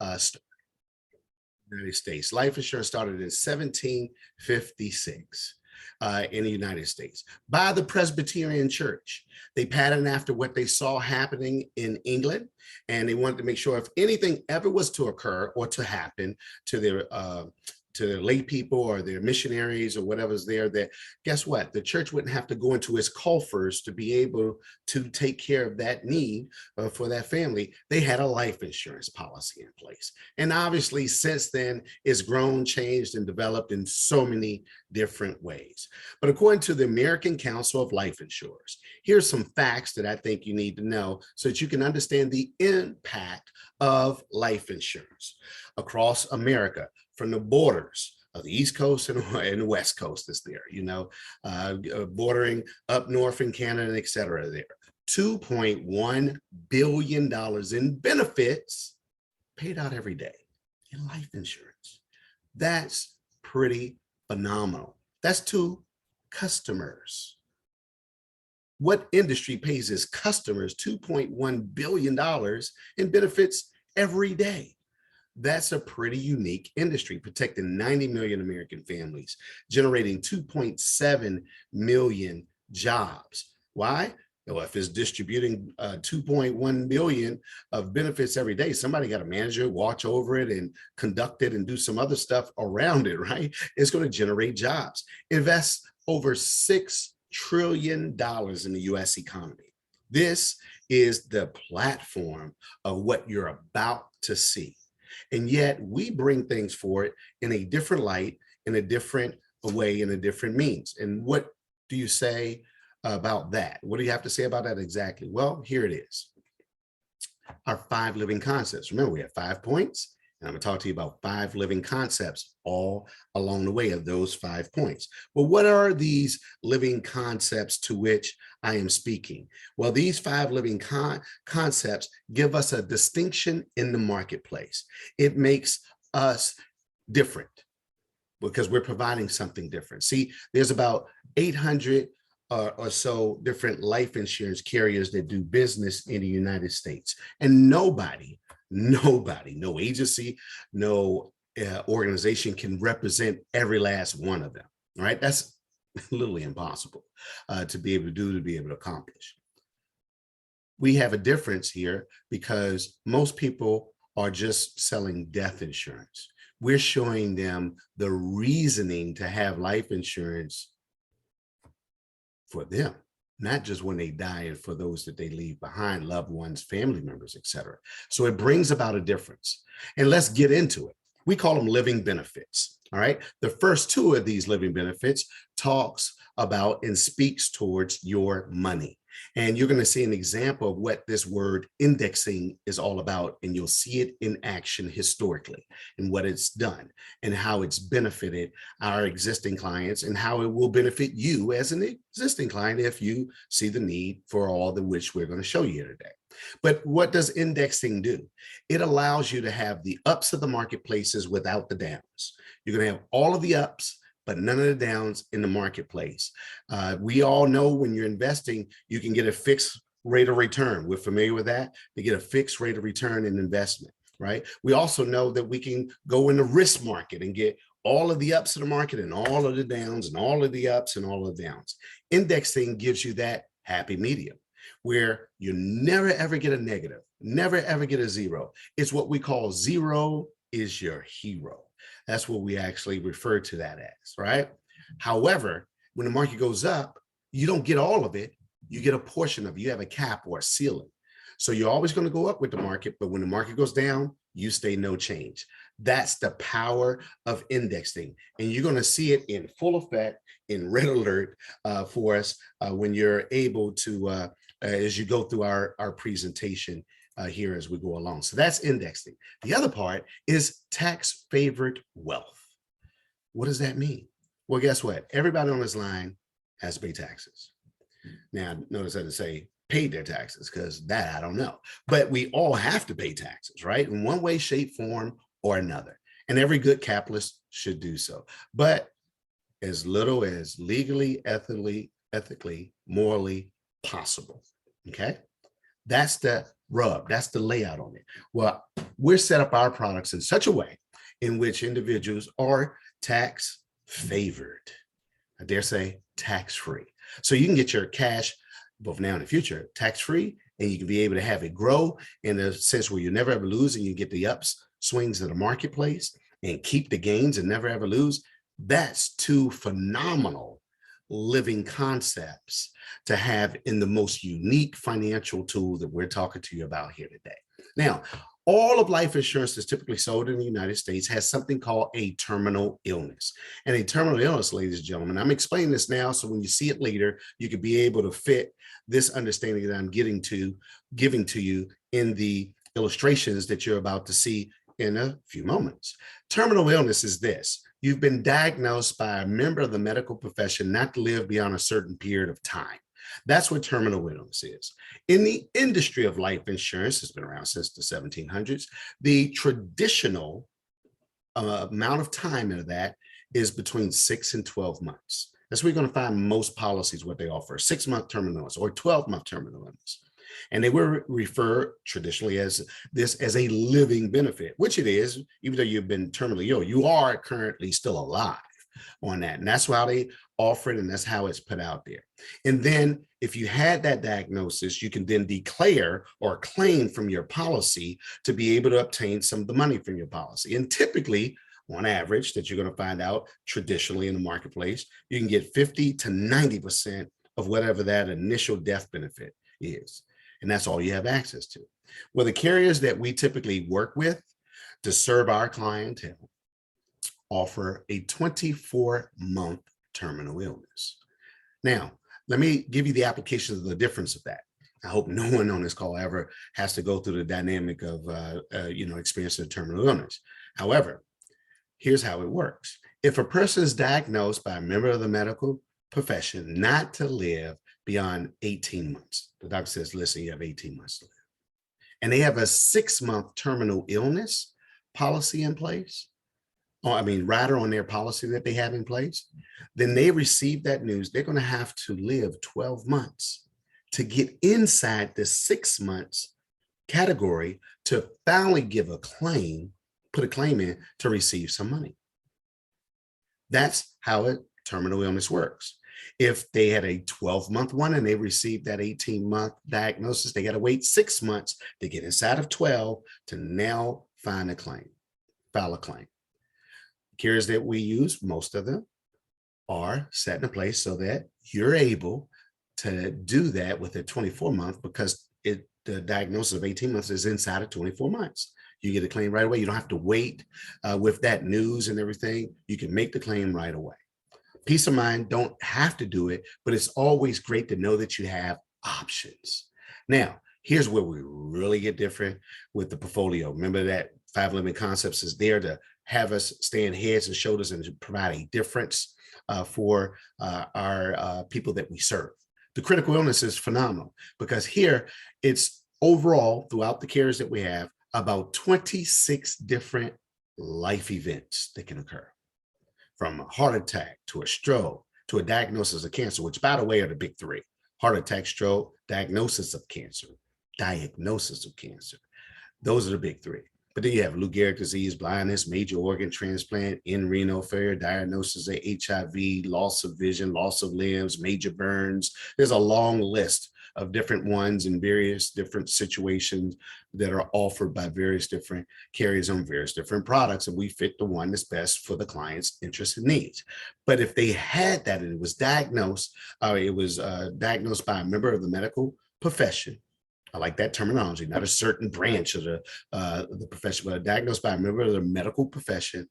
United States. Life insurance started in 1756 in the United States by the Presbyterian Church. They patterned after what they saw happening in England, and they wanted to make sure if anything ever was to occur or to happen to their lay people or their missionaries or whatever's there, that guess what? The church wouldn't have to go into its coffers to be able to take care of that need for that family. They had a life insurance policy in place. And obviously since then, it's grown, changed, and developed in so many different ways. But according to the American Council of Life Insurers, here's some facts that I think you need to know so that you can understand the impact of life insurance across America, from the borders of the East Coast and the West Coast is there, bordering up north in Canada, et cetera, there. $2.1 billion in benefits paid out every day in life insurance. That's pretty phenomenal. That's to customers. What industry pays its customers $2.1 billion in benefits every day? That's a pretty unique industry, protecting 90 million American families, generating 2.7 million jobs. Why? Well, if it's distributing 2.1 billion of benefits every day, somebody got to manage it, watch over it, and conduct it, and do some other stuff around it, right? It's going to generate jobs. Invest over $6 trillion in the U.S. economy. This is the platform of what you're about to see. And yet we bring things for it in a different light, in a different way, in a different means. And what do you say about that? What do you have to say about that exactly? Well, here it is. Our 5 living concepts. Remember, we have 5 points, and I'm going to talk to you about 5 living concepts all along the way of those 5 points. Well, what are these living concepts to which I am speaking? Well, these 5 living concepts give us a distinction in the marketplace. It makes us different because we're providing something different. See, there's about 800 or so different life insurance carriers that do business in the United States, and nobody, no agency, no organization can represent every last one of them, right? That's literally impossible to be able to accomplish. We have a difference here because most people are just selling death insurance. We're showing them the reasoning to have life insurance for them, not just when they die, and for those that they leave behind, loved ones, family members, etc. So it brings about a difference. And let's get into it. We call them living benefits. All right. The first 2 of these living benefits talks about and speaks towards your money. And you're going to see an example of what this word indexing is all about. And you'll see it in action historically and what it's done and how it's benefited our existing clients and how it will benefit you as an existing client if you see the need for all the which we're going to show you today. But what does indexing do? It allows you to have the ups of the marketplaces without the downs. You're going to have all of the ups, but none of the downs in the marketplace. We all know when you're investing, you can get a fixed rate of return. We're familiar with that. To get a fixed rate of return in investment, right? We also know that we can go in the risk market and get all of the ups of the market and all of the downs and all of the ups and all of the downs. Indexing gives you that happy medium where you never ever get a negative, never ever get a zero. It's what we call zero is your hero. That's what we actually refer to that as, right? However, when the market goes up, you don't get all of it. You get a portion of it. You have a cap or a ceiling. So you're always going to go up with the market, but when the market goes down, you stay no change. That's the power of indexing. And you're going to see it in full effect in red alert for us when you're able to, as you go through our presentation here as we go along. So that's indexing. The other part is tax favored wealth. What does that mean? Well, guess what? Everybody on this line has to pay taxes. Now, notice I didn't say paid their taxes because that I don't know, but we all have to pay taxes, right? In one way, shape, form, or another. And every good capitalist should do so. But as little as legally, ethically, morally possible. Okay. That's the rub. That's the layout on it. Well, we're set up our products in such a way in which individuals are tax favored. I dare say tax free. So you can get your cash both now and in the future tax free, and you can be able to have it grow in a sense where you never ever lose, and you get the ups swings of the marketplace and keep the gains and never ever lose. That's two phenomenal living concepts to have in the most unique financial tool that we're talking to you about here today. Now, all of life insurance that's typically sold in the United States has something called a terminal illness. And a terminal illness, ladies and gentlemen, I'm explaining this now so when you see it later, you could be able to fit this understanding that I'm giving to you in the illustrations that you're about to see in a few moments. Terminal illness is this. You've been diagnosed by a member of the medical profession not to live beyond a certain period of time. That's what terminal illness is. In the industry of life insurance, it's been around since the 1700s. The traditional amount of time of that is between 6 and 12 months. That's where you're going to find most policies, what they offer, 6-month terminal illness or 12-month terminal illness. And they were referred traditionally as this as a living benefit, which it is, even though you've been terminally ill, you are currently still alive on that. And that's how they offer it, and that's how it's put out there. And then if you had that diagnosis, you can then declare or claim from your policy to be able to obtain some of the money from your policy. And typically, on average, that you're going to find out traditionally in the marketplace, you can get 50 to 90% of whatever that initial death benefit is. And that's all you have access to. Well, the carriers that we typically work with to serve our clientele offer a 24-month terminal illness. Now, let me give you the applications of the difference of that. I hope no one on this call ever has to go through the dynamic of experiencing a terminal illness. However, here's how it works. If a person is diagnosed by a member of the medical profession not to live beyond 18 months, the doctor says, listen, you have 18 months to live, and they have a 6-month terminal illness policy in place, rider on their policy that they have in place, then they receive that news. They're going to have to live 12 months to get inside the 6 months category to finally put a claim in to receive some money. That's how a terminal illness works. If they had a 12-month one and they received that 18-month diagnosis, they got to wait 6 months to get inside of 12 to now file a claim. Carriers that we use, most of them are set in place so that you're able to do that with a 24-month because the diagnosis of 18 months is inside of 24 months. You get a claim right away. You don't have to wait with that news and everything. You can make the claim right away. Peace of mind, don't have to do it, but it's always great to know that you have options. Now, here's where we really get different with the portfolio. Remember that 5 Living Concepts is there to have us stand heads and shoulders and to provide a difference for our people that we serve. The critical illness is phenomenal because here it's overall throughout the carriers that we have about 26 different life events that can occur, from a heart attack to a stroke to a diagnosis of cancer, which by the way are the big 3: heart attack, stroke, diagnosis of cancer. Those are the big 3. But then you have Lou Gehrig's disease, blindness, major organ transplant, renal failure, diagnosis of HIV, loss of vision, loss of limbs, major burns. There's a long list of different ones in various different situations that are offered by various different carriers on various different products, and we fit the one that's best for the client's interests and needs. But if they had that and it was diagnosed by a member of the medical profession, I like that terminology, not a certain branch of the profession, but diagnosed by a member of the medical profession,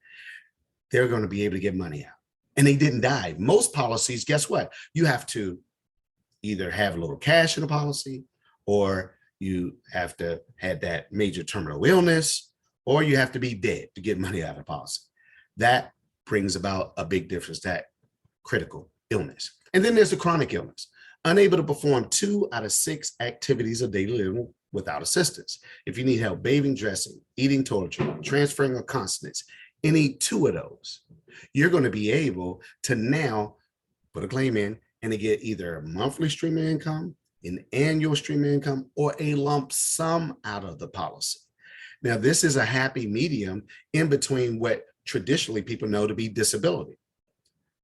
they're going to be able to get money out. And they didn't die. Most policies, guess what? You have to either have a little cash in the policy, or you have to have that major terminal illness, or you have to be dead to get money out of the policy. That brings about a big difference, that critical illness. And then there's the chronic illness. Unable to perform 2 out of 6 activities of daily living without assistance. If you need help bathing, dressing, eating toiletry, transferring or continence, any 2 of those, you're going to be able to now put a claim in and to get either a monthly stream of income, an annual stream of income, or a lump sum out of the policy. Now, this is a happy medium in between what traditionally people know to be disability.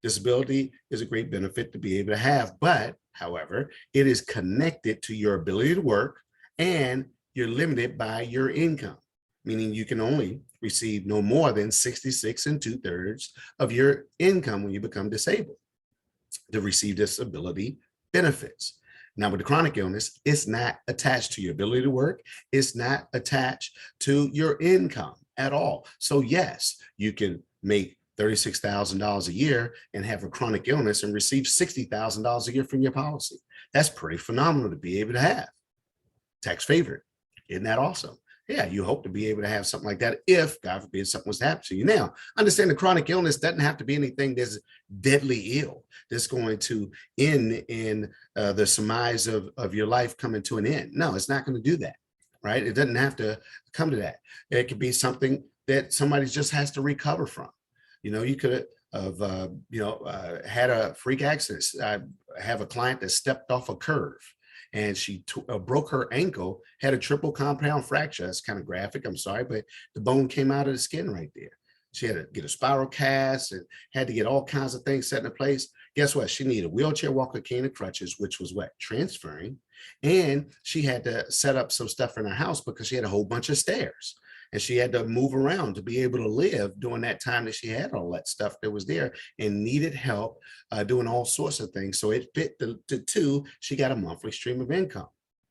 Disability is a great benefit to be able to have, but however, it is connected to your ability to work and you're limited by your income, meaning you can only receive no more than 66 and 2/3 of your income when you become disabled to receive disability benefits. Now, with the chronic illness, it's not attached to your ability to work. It's not attached to your income at all. So yes, you can make $36,000 a year and have a chronic illness and receive $60,000 a year from your policy. That's pretty phenomenal to be able to have. Tax favored. Isn't that awesome? Yeah, you hope to be able to have something like that if, God forbid, something was to happen to you. Now, understand the chronic illness doesn't have to be anything that's deadly ill, that's going to end in the surmise of your life coming to an end. No, it's not going to do that, right? It doesn't have to come to that. It could be something that somebody just has to recover from. You could have, had a freak accident. I have a client that stepped off a curve and she broke her ankle, had a triple compound fracture. That's kind of graphic, I'm sorry, but the bone came out of the skin right there. She had to get a spiral cast and had to get all kinds of things set in place. Guess what? She needed a wheelchair, walker, cane, and crutches, which was what? Transferring. And she had to set up some stuff in her house because she had a whole bunch of stairs. And she had to move around to be able to live during that time that she had all that stuff that was there and needed help doing all sorts of things. So it fit the two. She got a monthly stream of income.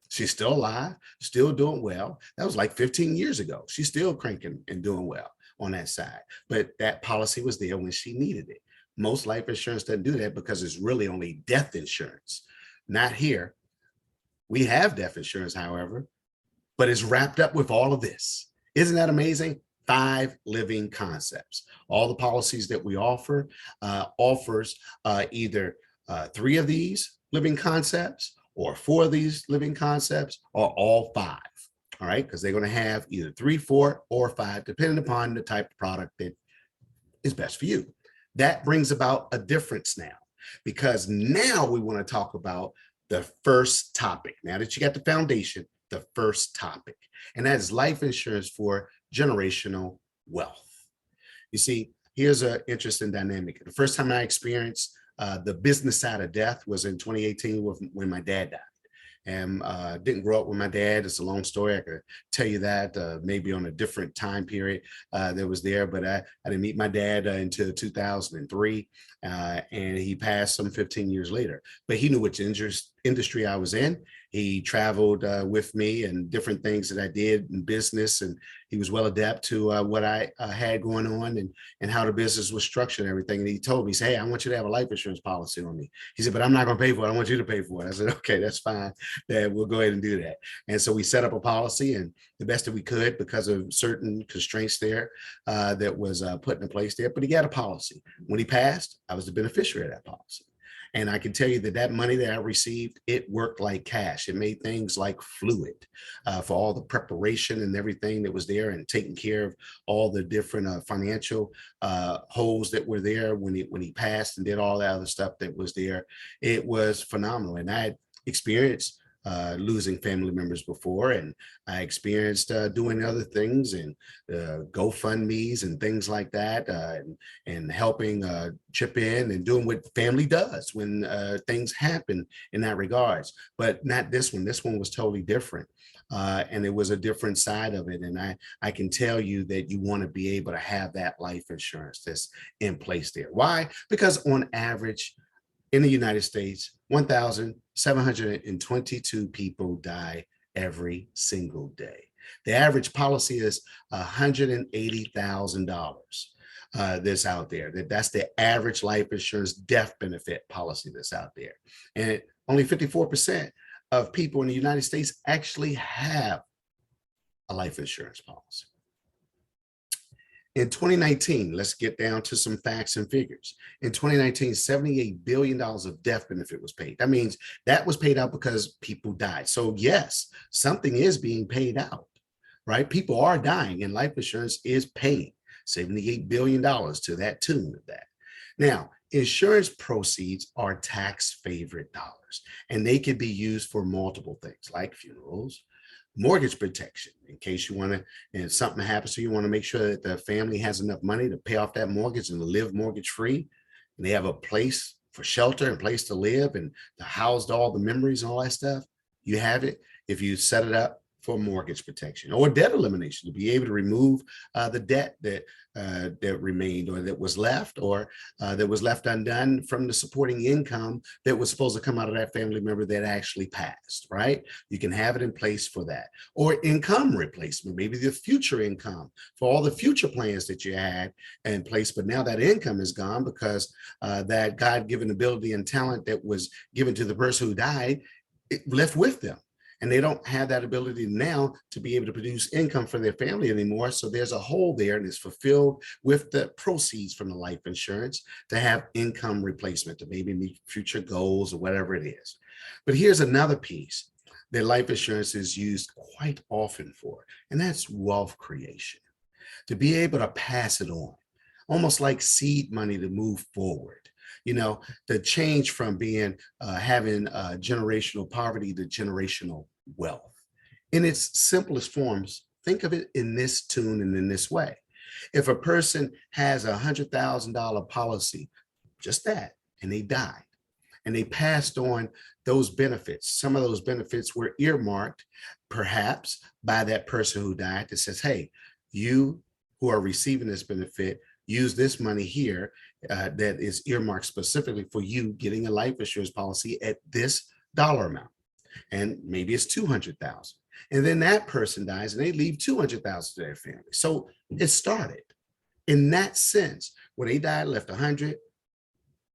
She's still alive, still doing well. That was like 15 years ago. She's still cranking and doing well on that side. But that policy was there when she needed it. Most life insurance doesn't do that because it's really only death insurance. Not here. We have death insurance, however, but it's wrapped up with all of this. Isn't that amazing? 5 living concepts. All the policies that we offer offers either 3 of these living concepts or 4 of these living concepts or all 5. All right, because they're going to have either 3, 4, or 5, depending upon the type of product that is best for you. That brings about a difference now, because now we want to talk about the first topic. Now that you got the foundation, the first topic, and that is life insurance for generational wealth. You see, here's an interesting dynamic. The first time I experienced the business side of death was in 2018 when my dad died. And didn't grow up with my dad. It's a long story. I could tell you that maybe on a different time period that was there, but I didn't meet my dad until 2003, and he passed some 15 years later. But he knew which industry I was in. He traveled with me and different things that I did in business, and he was well adept to what I had going on and how the business was structured and everything. And he told me, he said, "Hey, I want you to have a life insurance policy on me." He said, "But I'm not going to pay for it. I want you to pay for it." I said, "Okay, that's fine. We'll go ahead and do that." And so we set up a policy, and the best that we could because of certain constraints there that was put in place there. But he got a policy. When he passed, I was the beneficiary of that policy. And I can tell you that money that I received, it worked like cash. It made things like fluid for all the preparation and everything that was there, and taking care of all the different financial holes that were there when he passed and did all that other stuff that was there. It was phenomenal. And I had experienced losing family members before, and I experienced doing other things and GoFundMe's and things like that, and helping chip in and doing what family does when things happen in that regards. But not this one. This one was totally different. And it was a different side of it. And I can tell you that you want to be able to have that life insurance that's in place there. Why? Because on average, in the United States, 1,722 people die every single day. The average policy is $180,000 that's out there. That's the average life insurance death benefit policy that's out there. And only 54% of people in the United States actually have a life insurance policy. In 2019, let's get down to some facts and figures. In 2019, $78 billion of death benefit was paid. That means that was paid out because people died. So yes, something is being paid out, right? People are dying, and life insurance is paying $78 billion to that tune of that. Now, insurance proceeds are tax favorite dollars, and they can be used for multiple things like funerals, mortgage protection in case you want to, and something happens, so you want to make sure that the family has enough money to pay off that mortgage and to live mortgage free. And they have a place for shelter and place to live and to house all the memories and all that stuff. You have it if you set it up for mortgage protection or debt elimination, to be able to remove the debt that remained or that was left, or that was left undone from the supporting income that was supposed to come out of that family member that actually passed, right? You can have it in place for that. Or income replacement, maybe the future income for all the future plans that you had in place, but now that income is gone because that God-given ability and talent that was given to the person who died, it left with them. And they don't have that ability now to be able to produce income for their family anymore. So there's a hole there, and it's fulfilled with the proceeds from the life insurance to have income replacement to maybe meet future goals or whatever it is. But here's another piece that life insurance is used quite often for, and that's wealth creation, to be able to pass it on, almost like seed money to move forward. You know, the change from being having generational poverty to generational wealth. In its simplest forms, think of it in this tune and in this way. If a person has $100,000 policy, just that, and they died, and they passed on those benefits, some of those benefits were earmarked perhaps by that person who died that says, hey, you who are receiving this benefit, use this money here that is earmarked specifically for you getting a life insurance policy at this dollar amount. And maybe it's 200,000. And then that person dies and they leave 200,000 to their family. So it started in that sense, when they died, left 100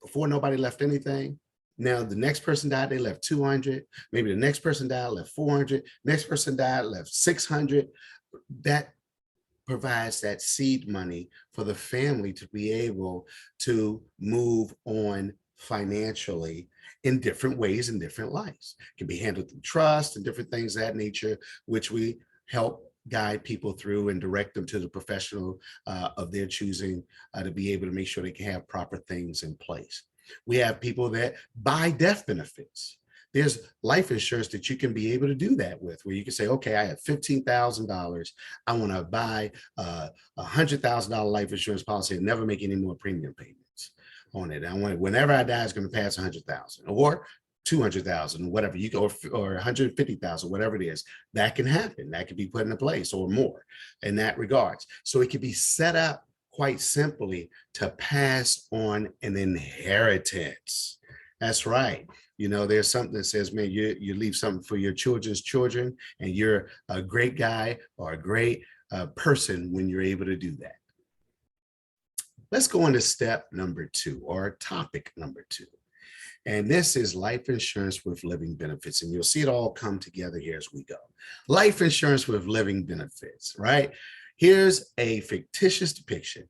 before nobody left anything. Now the next person died, they left 200. Maybe the next person died, left 400. Next person died, left 600. That provides that seed money for the family to be able to move on financially in different ways in different lives. It can be handled through trust and different things of that nature, which we help guide people through and direct them to the professional of their choosing to be able to make sure they can have proper things in place. We have people that buy death benefits. There's life insurance that you can be able to do that with, where you can say, okay, I have $15,000. I want to buy a $100,000 life insurance policy and never make any more premium payments on it. I want it, whenever I die, it's going to pass 100,000 or 200,000, whatever you go, or 150,000, whatever it is. That can happen. That can be put into place or more in that regards. So it can be set up quite simply to pass on an inheritance. That's right. You know, there's something that says, man, you leave something for your children's children, and you're a great guy or a great person when you're able to do that. Let's go into step number 2, or topic number 2. And this is life insurance with living benefits. And you'll see it all come together here as we go. Life insurance with living benefits, right? Here's a fictitious depiction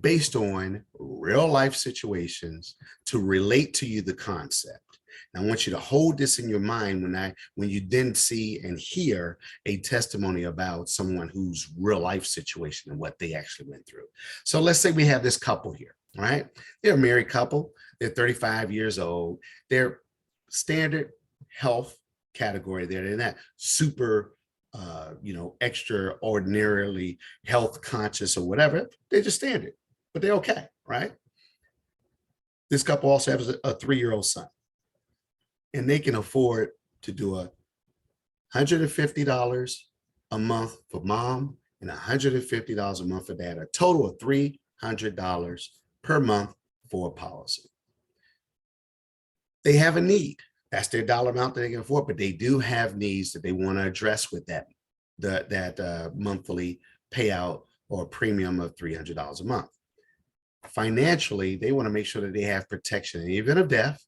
based on real life situations to relate to you the concept. And I want you to hold this in your mind when you then see and hear a testimony about someone whose real life situation and what they actually went through. So let's say we have this couple here, right? They're a married couple. They're 35 years old. They're standard health category. They're in that super, extraordinarily health conscious or whatever. They're just standard, but they're okay, right? This couple also has a 3-year-old son, and they can afford to do $150 a month for mom and $150 a month for dad, a total of $300 per month for a policy. They have a need. That's their dollar amount that they can afford, but they do have needs that they want to address with that monthly payout or premium of $300 a month. Financially, they want to make sure that they have protection in the event of death,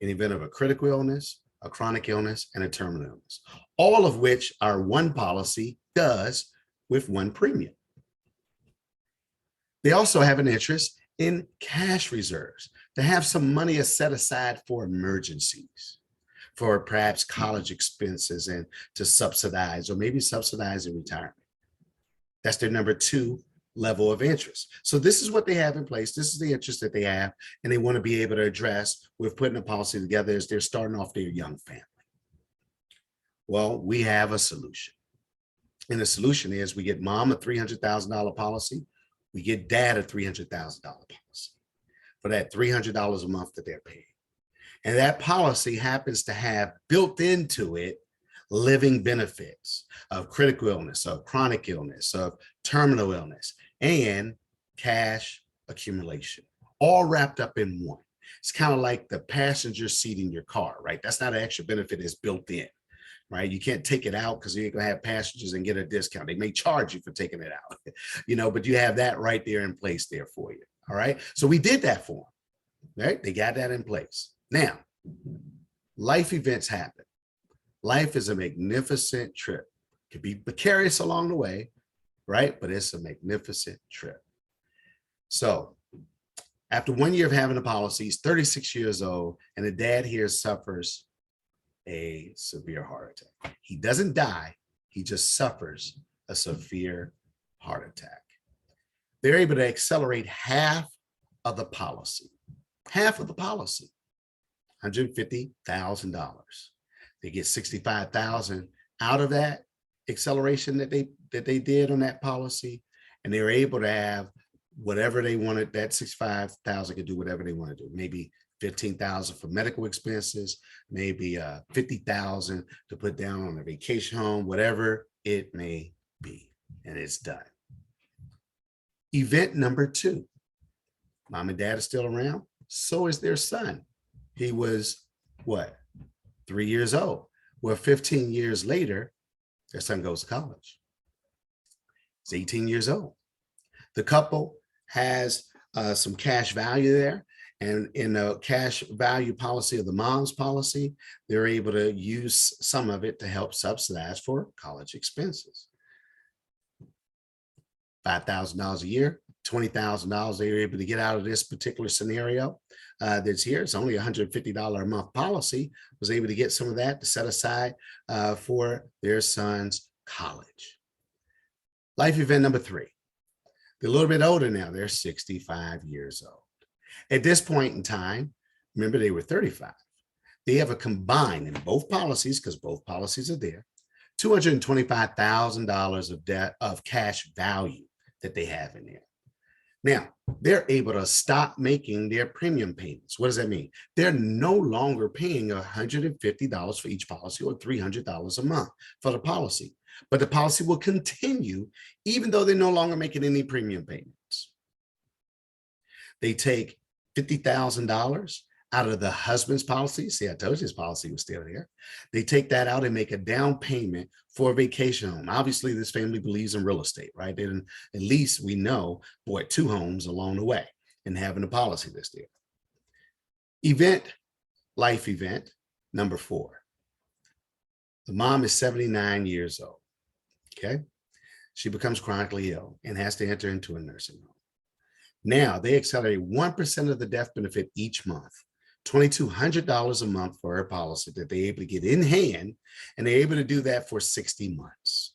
in the event of a critical illness, a chronic illness, and a terminal illness, all of which our one policy does with one premium. They also have an interest in cash reserves, to have some money set aside for emergencies, for perhaps college expenses, and to subsidize or maybe subsidize in retirement. That's their number 2 level of interest. So this is what they have in place. This is the interest that they have, and they want to be able to address with putting a policy together as they're starting off their young family. Well, we have a solution. And the solution is we get mom a $300,000 policy. We get dad a $300,000 policy for that $300 a month that they're paying. And that policy happens to have built into it living benefits of critical illness, of chronic illness, of terminal illness, and cash accumulation, all wrapped up in one. It's kind of like the passenger seat in your car, right? That's not an extra benefit, it's built in, right? You can't take it out because you're going to have passengers and get a discount. They may charge you for taking it out, but you have that right there in place there for you. All right. So we did that for them, right? They got that in place. Now, life events happen. Life is a magnificent trip. It could be precarious along the way, right? But it's a magnificent trip. So after 1 year of having a policy, he's 36 years old, and the dad here suffers a severe heart attack. He doesn't die. He just suffers a severe heart attack. They're able to accelerate half of the policy, $150,000. They get $65,000 out of that acceleration that they did on that policy, and they were able to have whatever they wanted. That $65,000 could do whatever they want to do. Maybe $15,000 for medical expenses, maybe $50,000 to put down on a vacation home, whatever it may be, and it's done. Event number 2. Mom and dad are still around. So is their son. He was what? 3 years old. Well, 15 years later, their son goes to college. He's 18 years old. The couple has some cash value there. And in the cash value policy of the mom's policy, they're able to use some of it to help subsidize for college expenses. $5,000 a year, $20,000 they were able to get out of this particular scenario that's here. It's only $150 a month policy, was able to get some of that to set aside for their son's college. Life event number 3. They're a little bit older now. They're 65 years old. At this point in time, remember they were 35. They have a combined in both policies, because both policies are there, $225,000 of debt of cash value that they have in there. Now, they're able to stop making their premium payments. What does that mean? They're no longer paying $150 for each policy or $300 a month for the policy, but the policy will continue even though they're no longer making any premium payments. They take $50,000 out of the husband's policy. See, I told you his policy was still there. They take that out and make a down payment for a vacation home. Obviously, this family believes in real estate, right? They didn't, at least we know, bought 2 homes along the way and having a policy that's there. Life event number 4. The mom is 79 years old, okay? She becomes chronically ill and has to enter into a nursing home. Now, they accelerate 1% of the death benefit each month. $2,200 a month for her policy that they're able to get in hand, and they're able to do that for 60 months.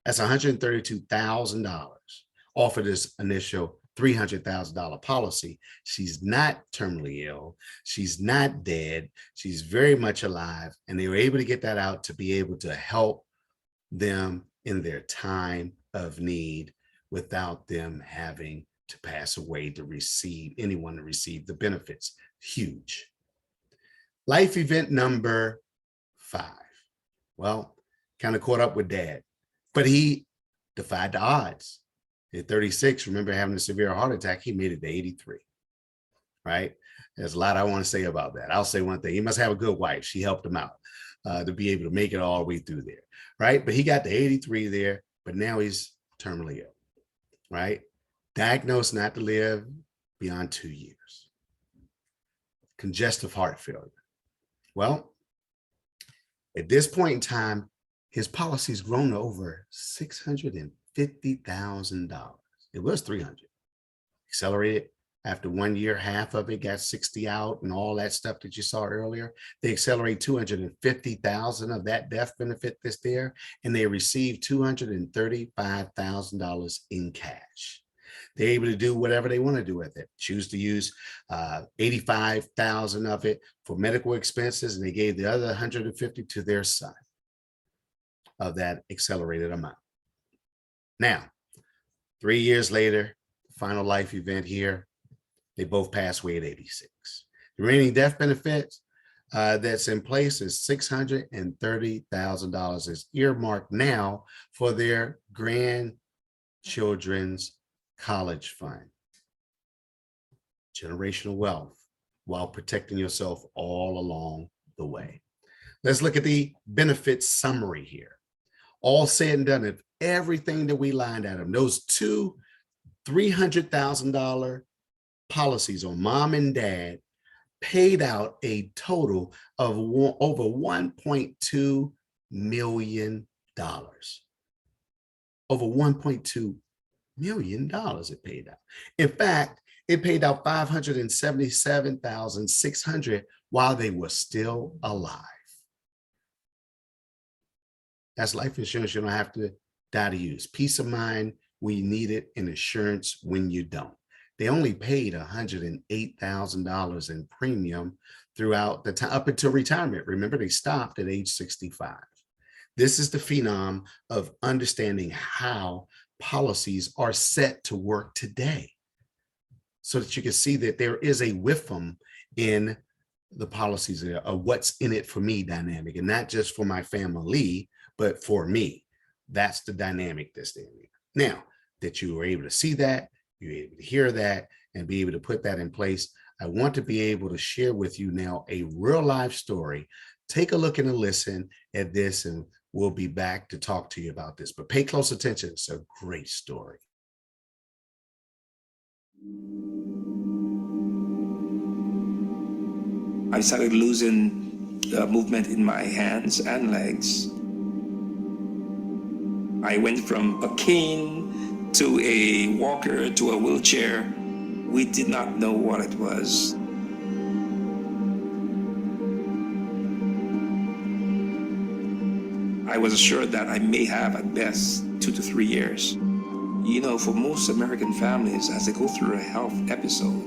That's $132,000 off of this initial $300,000 policy. She's not terminally ill. She's not dead. She's very much alive, and they were able to get that out to be able to help them in their time of need without them having to pass away to receive the benefits. Huge. Life event number 5. Well, kind of caught up with dad, but he defied the odds. At 36, remember having a severe heart attack, he made it to 83, right? There's a lot I want to say about that. I'll say one thing. He must have a good wife. She helped him out to be able to make it all the way through there, right? But he got to 83 there, but now he's terminally ill, right? Diagnosed not to live beyond 2 years. Congestive heart failure. Well, at this point in time, his policy's grown to over $650,000. It was 300. Accelerated after 1 year, half of it got 60 out and all that stuff that you saw earlier. They accelerate 250,000 of that death benefit that's there, and they receive $235,000 in cash. They're able to do whatever they want to do with it. Choose to use 85,000 of it for medical expenses, and they gave the other 150 to their son. of that accelerated amount. Now, 3 years later, final life event here, they both passed away at 86. The remaining death benefits that's in place is $630,000 is earmarked now for their grandchildren's college fund. Generational wealth while protecting yourself all along the way. Let's look at the benefits summary here. All said and done, if everything that we lined out of those two $300,000 policies on mom and dad paid out a total of over $1.2 million. Over $1.2 million it paid out. In fact, it paid out $577,600 while they were still alive. That's life insurance you don't have to die to use. Peace of mind when you need it, and assurance when you don't. They only paid $108,000 in premium throughout the time up until retirement. Remember, they stopped at age 65. This is the phenom of understanding how policies are set to work today, so that you can see that there is a WIFM in the policies of what's in it for me dynamic, and not just for my family, but for me. That's the dynamic that's there. Now that you were able to see that, you're able to hear that, and be able to put that in place, I want to be able to share with you now a real life story. Take a look and a listen at this, and we'll be back to talk to you about this. But pay close attention. It's a great story. I started losing movement in my hands and legs. I went from a cane to a walker to a wheelchair. We did not know what it was. I was assured that I may have at best 2 to 3 years. You know, for most American families, as they go through a health episode,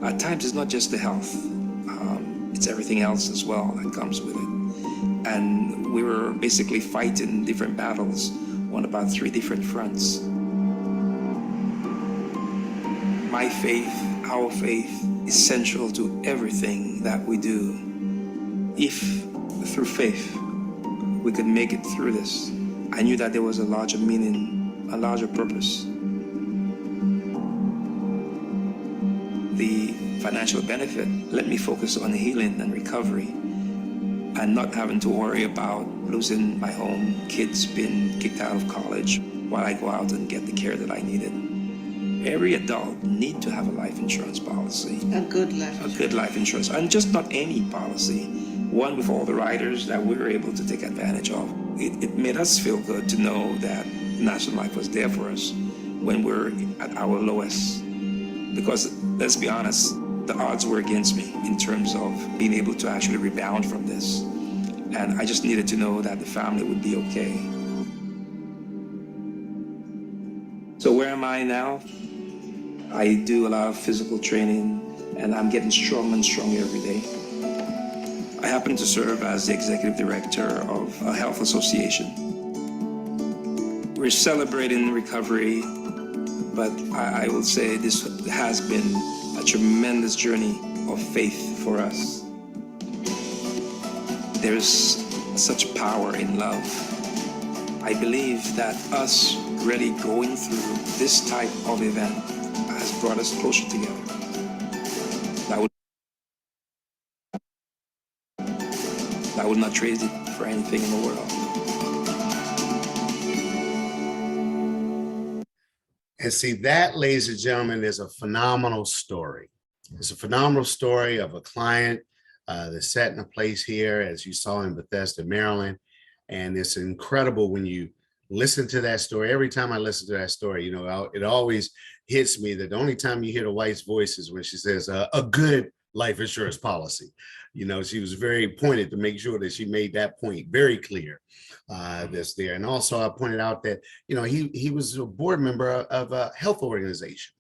at times it's not just the health, it's everything else as well that comes with it. And we were basically fighting different battles on about 3 different fronts. My faith, our faith, is central to everything that we do. If through faith we could make it through this, I knew that there was a larger meaning, a larger purpose. The financial benefit let me focus on healing and recovery and not having to worry about losing my home, kids being kicked out of college while I go out and get the care that I needed. Every adult needs to have a life insurance policy. A good life insurance. A good life insurance. And just not any policy. One with all the riders that we were able to take advantage of. It made us feel good to know that National Life was there for us when we're at our lowest. Because let's be honest, the odds were against me in terms of being able to actually rebound from this. And I just needed to know that the family would be okay. So where am I now? I do a lot of physical training, and I'm getting stronger and stronger every day. I happen to serve as the executive director of a health association. We're celebrating recovery, but I will say this has been a tremendous journey of faith for us. There's such power in love. I believe that us really going through this type of event has brought us closer together. I would not trade it for anything in the world. And see, that, ladies and gentlemen, is a phenomenal story. It's a phenomenal story of a client that's set in a place here, as you saw in Bethesda, Maryland. And it's incredible when you listen to that story. Every time I listen to that story, you know, it always hits me that the only time you hear the wife's voice is when she says a good life insurance policy. You know, she was very pointed to make sure that she made that point very clear that's there. And also I pointed out that, you know, he was a board member of a health organization,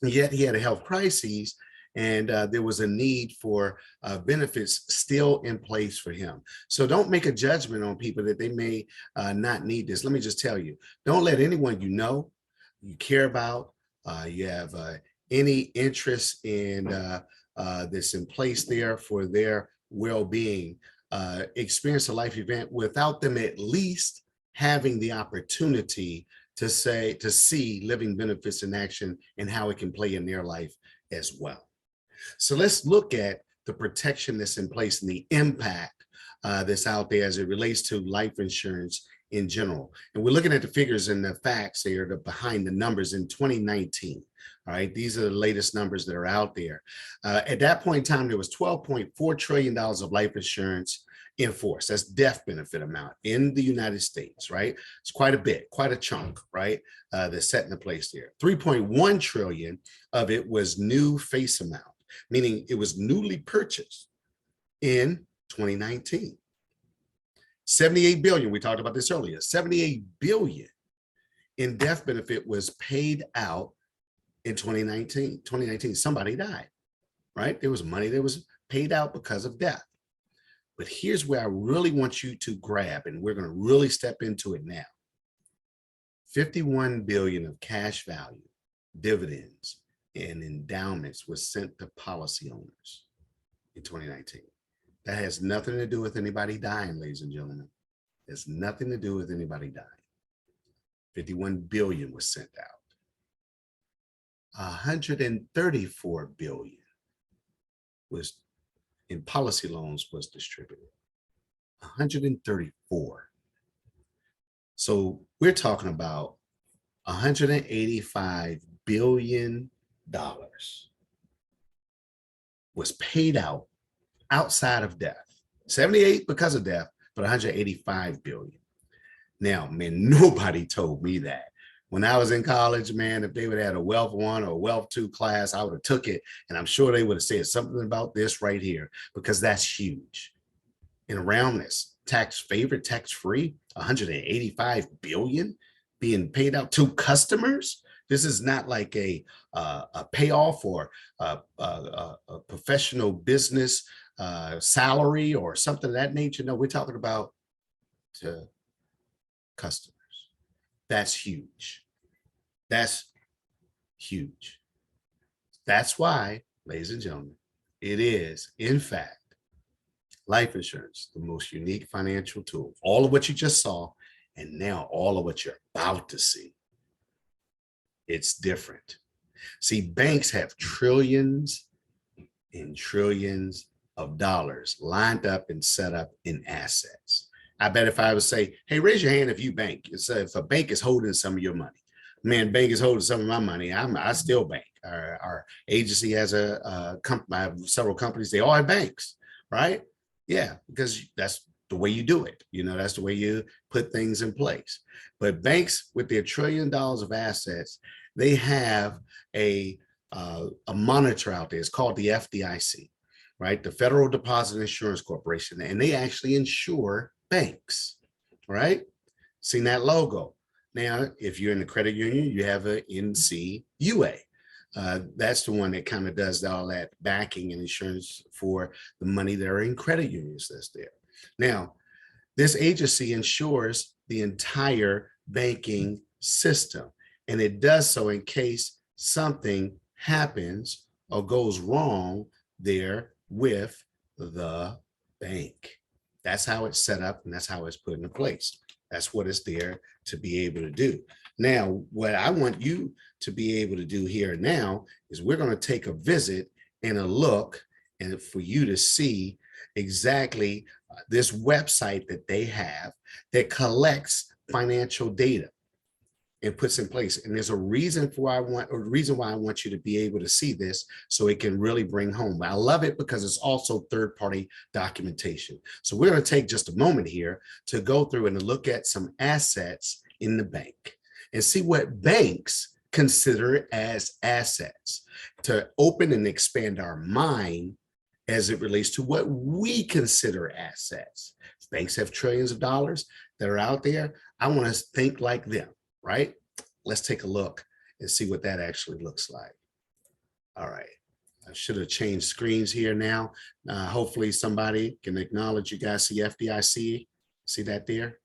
and yet he had a health crisis and there was a need for benefits still in place for him. So don't make a judgment on people that they may not need this. Let me just tell you, don't let anyone you care about, you have any interest in that's in place there for their well-being, experience a life event without them at least having the opportunity to see living benefits in action and how it can play in their life as well. So let's look at the protection that's in place and the impact that's out there as it relates to life insurance in general. And we're looking at the figures and the facts here behind the numbers in 2019. All right, these are the latest numbers that are out there. At that point in time, there was $12.4 trillion of life insurance in force. That's death benefit amount in the United States, right? It's quite a bit, quite a chunk, right? That's set into place there. 3.1 trillion of it was new face amount, meaning it was newly purchased in 2019. 78 billion, we talked about this earlier, 78 billion in death benefit was paid out in 2019. 2019, somebody died, right? There was money that was paid out because of death. But here's where I really want you to grab, and we're going to really step into it now. 51 billion of cash value, dividends, and endowments was sent to policy owners in 2019. That has nothing to do with anybody dying, ladies and gentlemen. It has nothing to do with anybody dying. 51 billion was sent out. 134 billion was in policy loans was distributed. 134. So we're talking about $185 billion was paid out outside of death. 78 because of death, but 185 billion. Now, man, nobody told me that. When I was in college, man, if they would have had a Wealth 1 or a Wealth 2 class, I would have took it, and I'm sure they would have said something about this right here, because that's huge. And around this, tax-free, 185 billion being paid out to customers. This is not like a payoff or a professional business salary or something of that nature. No, we're talking about to customers. That's huge. That's huge. That's why, ladies and gentlemen, it is, in fact, life insurance, the most unique financial tool. All of what you just saw, and now all of what you're about to see. It's different. See, banks have trillions and trillions of dollars lined up and set up in assets. I bet if I would say, hey, raise your hand if you bank. If a bank is holding some of your money. Man, bank is holding some of my money. I still bank. Our agency has a company. I have several companies. They all have banks, right? Yeah, because that's the way you do it. You know, that's the way you put things in place. But banks with their $1 trillion of assets, they have a monitor out there. It's called the FDIC, right? The Federal Deposit Insurance Corporation, and they actually insure banks, right? Seen that logo. Now, if you're in the credit union, you have a NCUA. That's the one that kind of does all that backing and insurance for the money that are in credit unions that's there. Now, this agency insures the entire banking system, and it does so in case something happens or goes wrong there with the bank. That's how it's set up, and that's how it's put into place. That's what it's there to be able to do. Now, what I want you to be able to do here now is we're going to take a visit and a look, and for you to see exactly this website that they have that collects financial data and puts in place. And there's a reason why I want you to be able to see this, so it can really bring home. I love it because it's also third-party documentation. So we're going to take just a moment here to go through and look at some assets in the bank and see what banks consider as assets, to open and expand our mind as it relates to what we consider assets. Banks have trillions of dollars that are out there. I want to think like them. Right? Let's take a look and see what that actually looks like. All right. I should have changed screens here now. Hopefully somebody can acknowledge you guys see FDIC. See that there?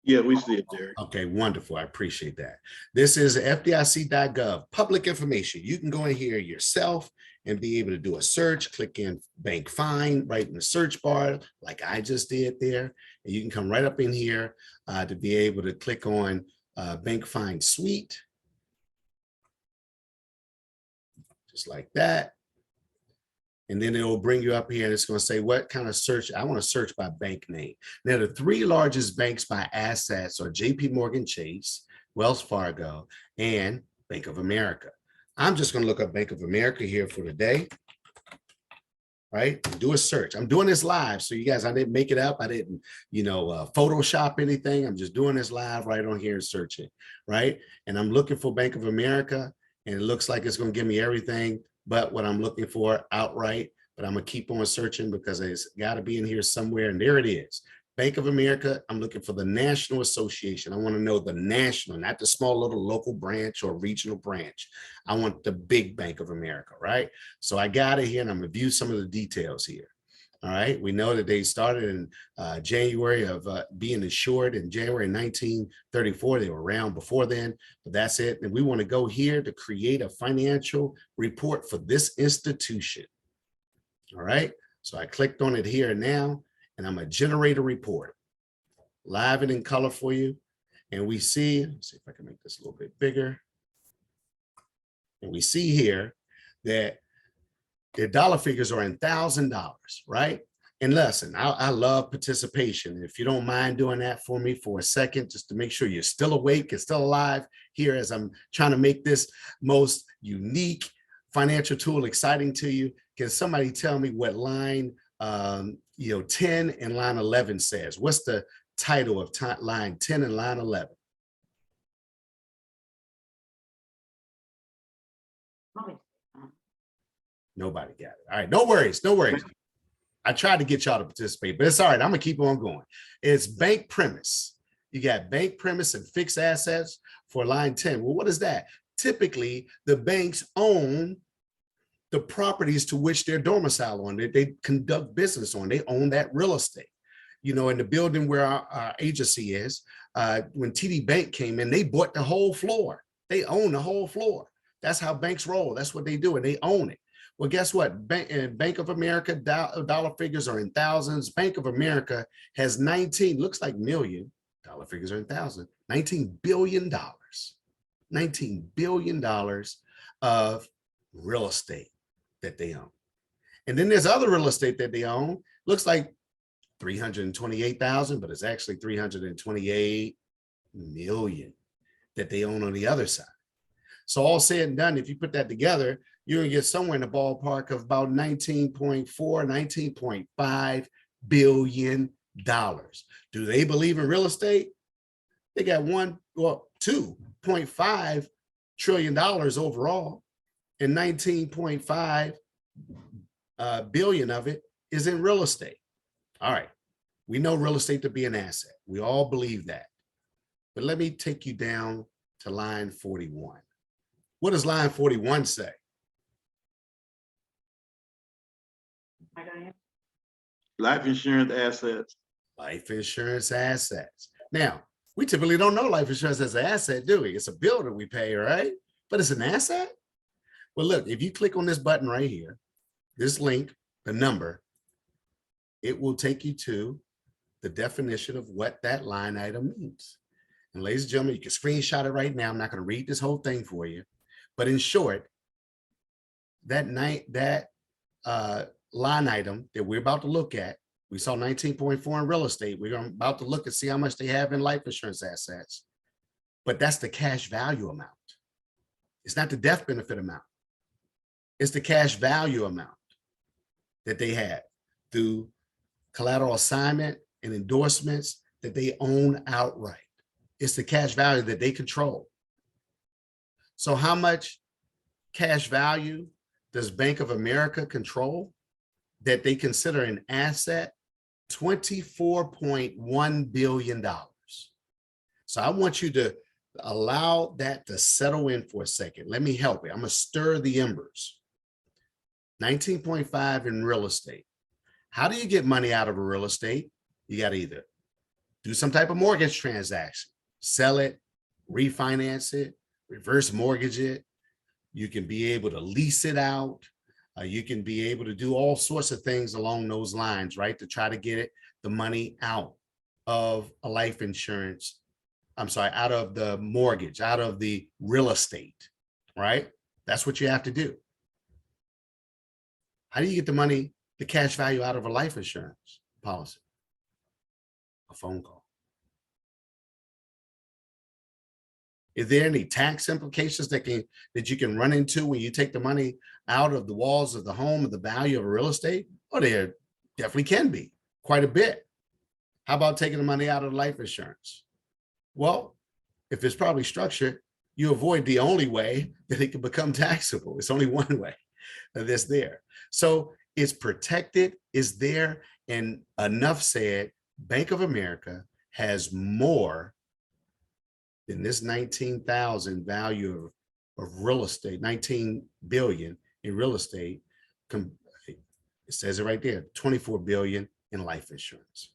Yeah, we see it, Derrick. Okay, wonderful. I appreciate that. This is FDIC.gov, public information. You can go in here yourself and be able to do a search, click in bank find right in the search bar, like I just did there. And you can come right up in here to be able to click on bank find suite. Just like that. And then it will bring you up here and it's going to say what kind of search. I want to search by bank name. Now, the three largest banks by assets are JP Morgan Chase, Wells Fargo, and Bank of America. I'm just going to look up Bank of America here for today. Right? Do a search. I'm doing this live. So you guys, I didn't make it up. I didn't, Photoshop anything. I'm just doing this live right on here and searching. Right? And I'm looking for Bank of America. And it looks like it's going to give me everything but what I'm looking for outright. But I'm going to keep on searching because it's got to be in here somewhere. And there it is. Bank of America. I'm looking for the National Association. I want to know the national, not the small little local branch or regional branch. I want the big Bank of America, right? So I got it here and I'm going to view some of the details here. All right. We know that they started in January of being insured in January 1934. They were around before then, but that's it. And we want to go here to create a financial report for this institution. All right. So I clicked on it here now, and I'm going to generate a report, live and in color for you. And we see, let's see if I can make this a little bit bigger. And we see here that their dollar figures are in $1,000, right? And listen, I love participation. If you don't mind doing that for me for a second, just to make sure you're still awake and still alive here as I'm trying to make this most unique financial tool exciting to you. Can somebody tell me what line 10 and line 11 says? What's the title of line 10 and line 11? Nobody got it. All right, no worries, no worries. I tried to get y'all to participate, but it's all right. I'm gonna keep on going. It's bank premise. You got bank premise and fixed assets for line 10. Well, what is that? Typically, the banks own the properties to which they're domiciled on, that they conduct business on. They own that real estate. In the building where our agency is, when TD Bank came in, they bought the whole floor. They own the whole floor. That's how banks roll. That's what they do, and they own it. Well, guess what? Bank of America, dollar figures are in thousands. Bank of America has 19, looks like million, dollar figures are in thousands, $19 billion. $19 billion of real estate that they own. And then there's other real estate that they own. Looks like 328,000, but it's actually 328 million that they own on the other side. So all said and done, if you put that together, you're going to get somewhere in the ballpark of about $19.5 billion. Do they believe in real estate? They got $2.5 trillion overall, and 19.5 billion of it is in real estate. All right. We know real estate to be an asset. We all believe that. But let me take you down to line 41. What does line 41 say? Life insurance assets. Life insurance assets. Now, we typically don't know life insurance as an asset, do we? It's a bill that we pay, right? But it's an asset? Well, look, if you click on this button right here, this link, the number, it will take you to the definition of what that line item means. And ladies and gentlemen, you can screenshot it right now. I'm not going to read this whole thing for you. But in short, that line item that we're about to look at, we saw 19.4 in real estate. We're about to look and see how much they have in life insurance assets. But that's the cash value amount. It's not the death benefit amount. It's the cash value amount that they have through collateral assignment and endorsements that they own outright. It's the cash value that they control. So how much cash value does Bank of America control that they consider an asset? $24.1 billion. So I want you to Allow that to settle in for a second. Let me help you. I'm going to stir the embers. 19.5 in real estate. How do you get money out of a real estate? You got to either do some type of mortgage transaction, sell it, refinance it, reverse mortgage it. You can be able to lease it out. You can be able to do all sorts of things along those lines, right? To try to get the money out of a life insurance. I'm sorry, out of the mortgage, out of the real estate, right? That's what you have to do. How do you get the money, the cash value out of a life insurance policy? A phone call. Is there any tax implications that you can run into when you take the money out of the walls of the home, of the value of a real estate? Oh, there definitely can be quite a bit. How about taking the money out of life insurance? Well, if it's properly structured, you avoid the only way that it can become taxable. It's only one way that's there. So it's protected, is there, and enough said, Bank of America has more than this 19,000 value of real estate, 19 billion in real estate. It says it right there, 24 billion in life insurance.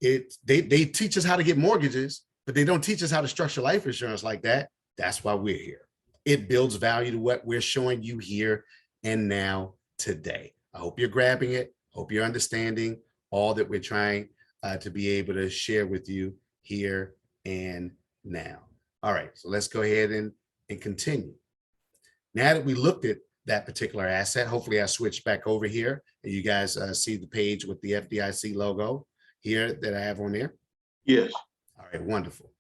They teach us how to get mortgages, but they don't teach us how to structure life insurance like that. That's why we're here. It builds value to what we're showing you here and now today. I hope you're grabbing it. Hope you're understanding all that we're trying to be able to share with you here and now. All right, so let's go ahead and continue. Now that we looked at that particular asset, hopefully I switched back over here and you guys see the page with the FDIC logo here that I have on there. Yes. All right, wonderful.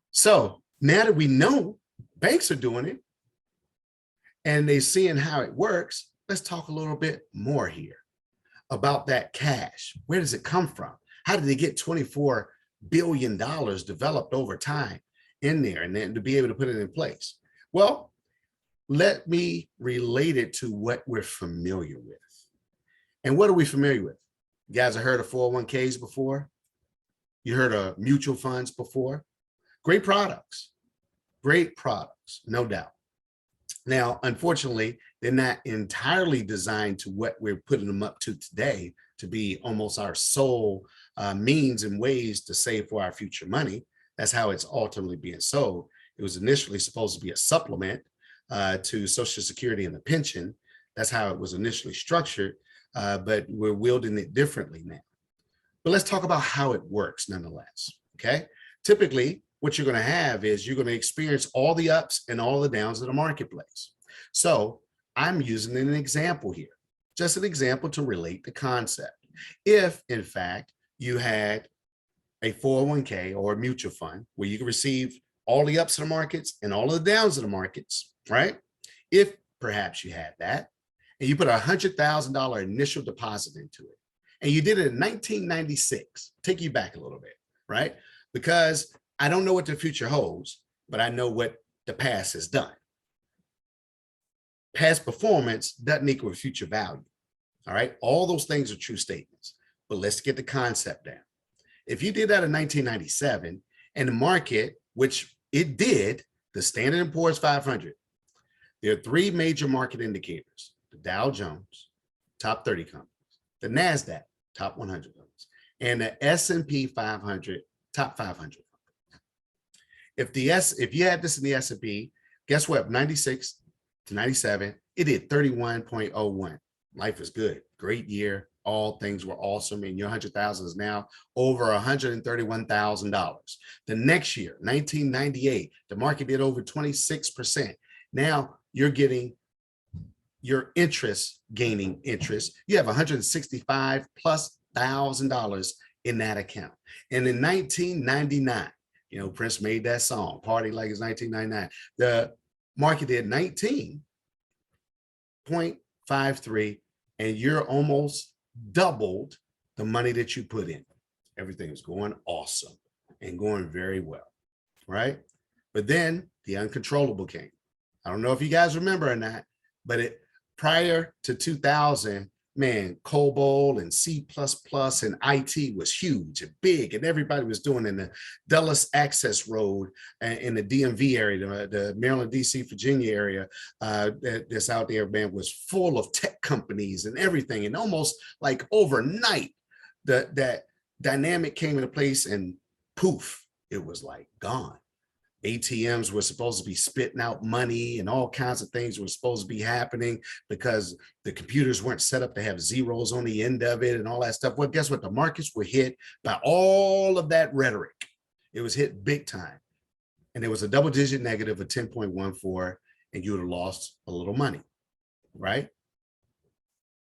So now that we know banks are doing it and they're seeing how it works, let's talk a little bit more here about that cash. Where does it come from? How did they get $24 billion developed over time in there and then to be able to put it in place? Well, let me relate it to what we're familiar with. And what are we familiar with? You guys have heard of 401ks before? You heard of mutual funds before? Great products, no doubt. Now, unfortunately, they're not entirely designed to what we're putting them up to today to be almost our sole means and ways to save for our future money. That's how it's ultimately being sold. It was initially supposed to be a supplement to Social Security and the pension. That's how it was initially structured, but we're wielding it differently now. But let's talk about how it works nonetheless, okay? Typically, what you're gonna have is you're gonna experience all the ups and all the downs of the marketplace. So I'm using an example here, just an example to relate the concept. If, in fact, you had a 401k or a mutual fund where you can receive all the ups of the markets and all of the downs of the markets, right? If perhaps you had that, and you put a $100,000 initial deposit into it, and you did it in 1996, take you back a little bit, right? Because I don't know what the future holds, but I know what the past has done. Past performance doesn't equal future value, all right? All those things are true statements, but let's get the concept down. If you did that in 1997 and the market, which it did, the Standard & Poor's 500, there are three major market indicators: the Dow Jones, top 30 companies, the NASDAQ, top 100 companies, and the S&P 500, top 500 companies. If you had this in the S&P, guess what? 96 to 97, it did 31.01. Life is good. Great year. All things were awesome. And your 100,000 is now over $131,000. The next year, 1998, the market did over 26%. Now you're getting your interest, gaining interest. You have $165,000+ in that account. And in 1999, you know, Prince made that song, Party Like It's 1999. The market did 19.53, and you're almost doubled the money that you put in. Everything is going awesome and going very well, right? But then the uncontrollable came. I don't know if you guys remember or not, but prior to 2000, man, COBOL and C++ and IT was huge and big, and everybody was doing in the Dulles Access Road in the DMV area, the Maryland, DC, Virginia area that's out there, man, was full of tech companies and everything. And almost like overnight, that dynamic came into place and poof, it was like gone. ATMs were supposed to be spitting out money and all kinds of things were supposed to be happening because the computers weren't set up to have zeros on the end of it and all that stuff. Well, guess what? The markets were hit by all of that rhetoric. It was hit big time. And there was a double-digit negative of 10.14, and you would have lost a little money, right?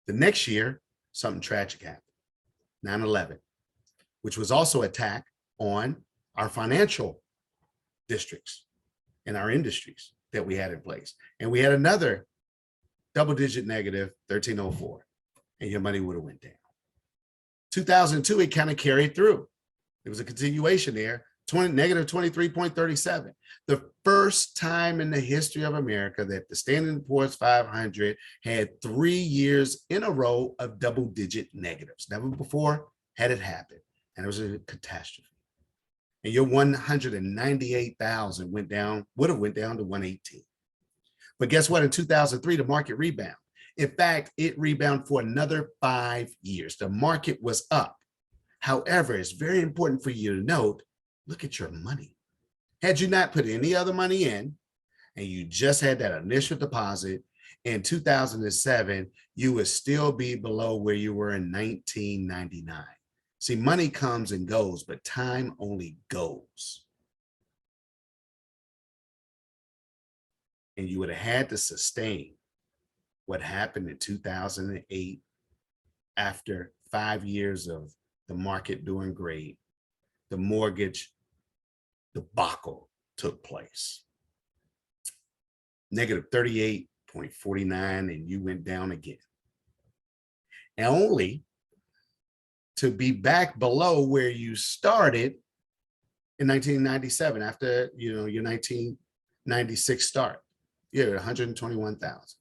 The next year, something tragic happened, 9/11, which was also an attack on our financial districts and our industries that we had in place. And we had another double-digit negative, 1304, and your money would have went down. 2002, it kind of carried through. It was a continuation there, negative 23.37. The first time in the history of America that the Standard & Poor's 500 had 3 years in a row of double-digit negatives. Never before had it happened, and it was a catastrophe. And your 198,000 would have went down to 118. But guess what? In 2003, the market rebounded. In fact, it rebounded for another 5 years. The market was up. However, it's very important for you to note, look at your money. Had you not put any other money in, and you just had that initial deposit in 2007, you would still be below where you were in 1999. See, money comes and goes, but time only goes. And you would have had to sustain what happened in 2008 after 5 years of the market doing great. The mortgage debacle took place. Negative 38.49, and you went down again. And only to be back below where you started in 1997 after your 1996 start. You had 121,000.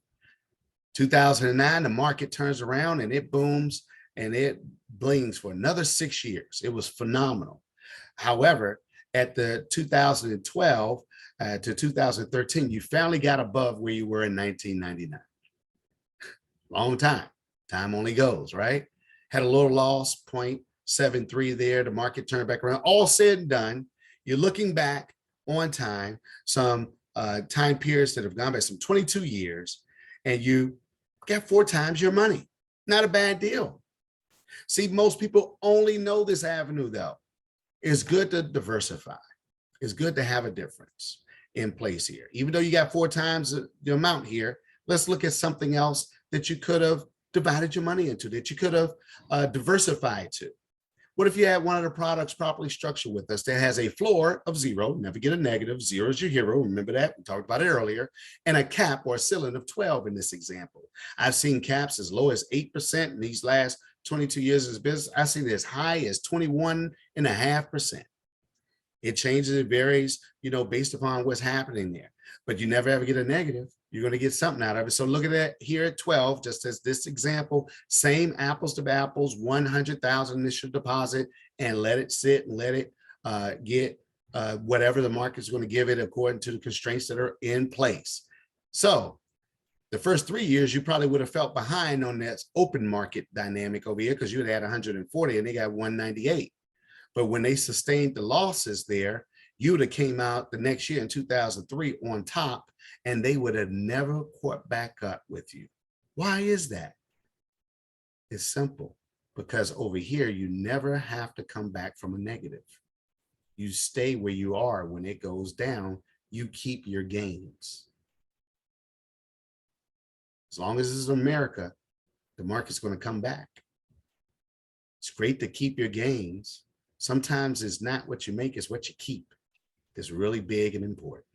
2009, the market turns around and it booms and it blings for another 6 years. It was phenomenal. However, at the 2012 to 2013, you finally got above where you were in 1999. Long time. Time only goes, right? Had a little loss, 0.73 there. The market turned back around. All said and done, you're looking back on time, some time periods that have gone by, some 22 years, and you get 4 times your money. Not a bad deal. See, most people only know this avenue, though. It's good to diversify. It's good to have a difference in place here. Even though you got 4 times the amount here, let's look at something else that you could have divided your money into, that you could have diversified to. What if you had one of the products properly structured with us that has a floor of 0, never get a negative, 0 is your hero, remember that, we talked about it earlier, and a cap or a ceiling of 12 in this example. I've seen caps as low as 8% in these last 22 years of business. I've seen it as high as 21.5%. It changes, it varies, based upon what's happening there, but you never ever get a negative. You're going to get something out of it. So look at that here at 12, just as this example, same apples to apples, 100,000 initial deposit, and let it sit and let it get whatever the market's going to give it according to the constraints that are in place. So the first 3 years, you probably would have felt behind on that open market dynamic over here because you would have had 140 and they got 198. But when they sustained the losses there, you would have came out the next year in 2003 on top, and they would have never caught back up with you. Why is that? It's simple, because over here, you never have to come back from a negative. You stay where you are. When it goes down, you keep your gains. As long as it's America, the market's going to come back. It's great to keep your gains. Sometimes it's not what you make, it's what you keep. It's really big and important.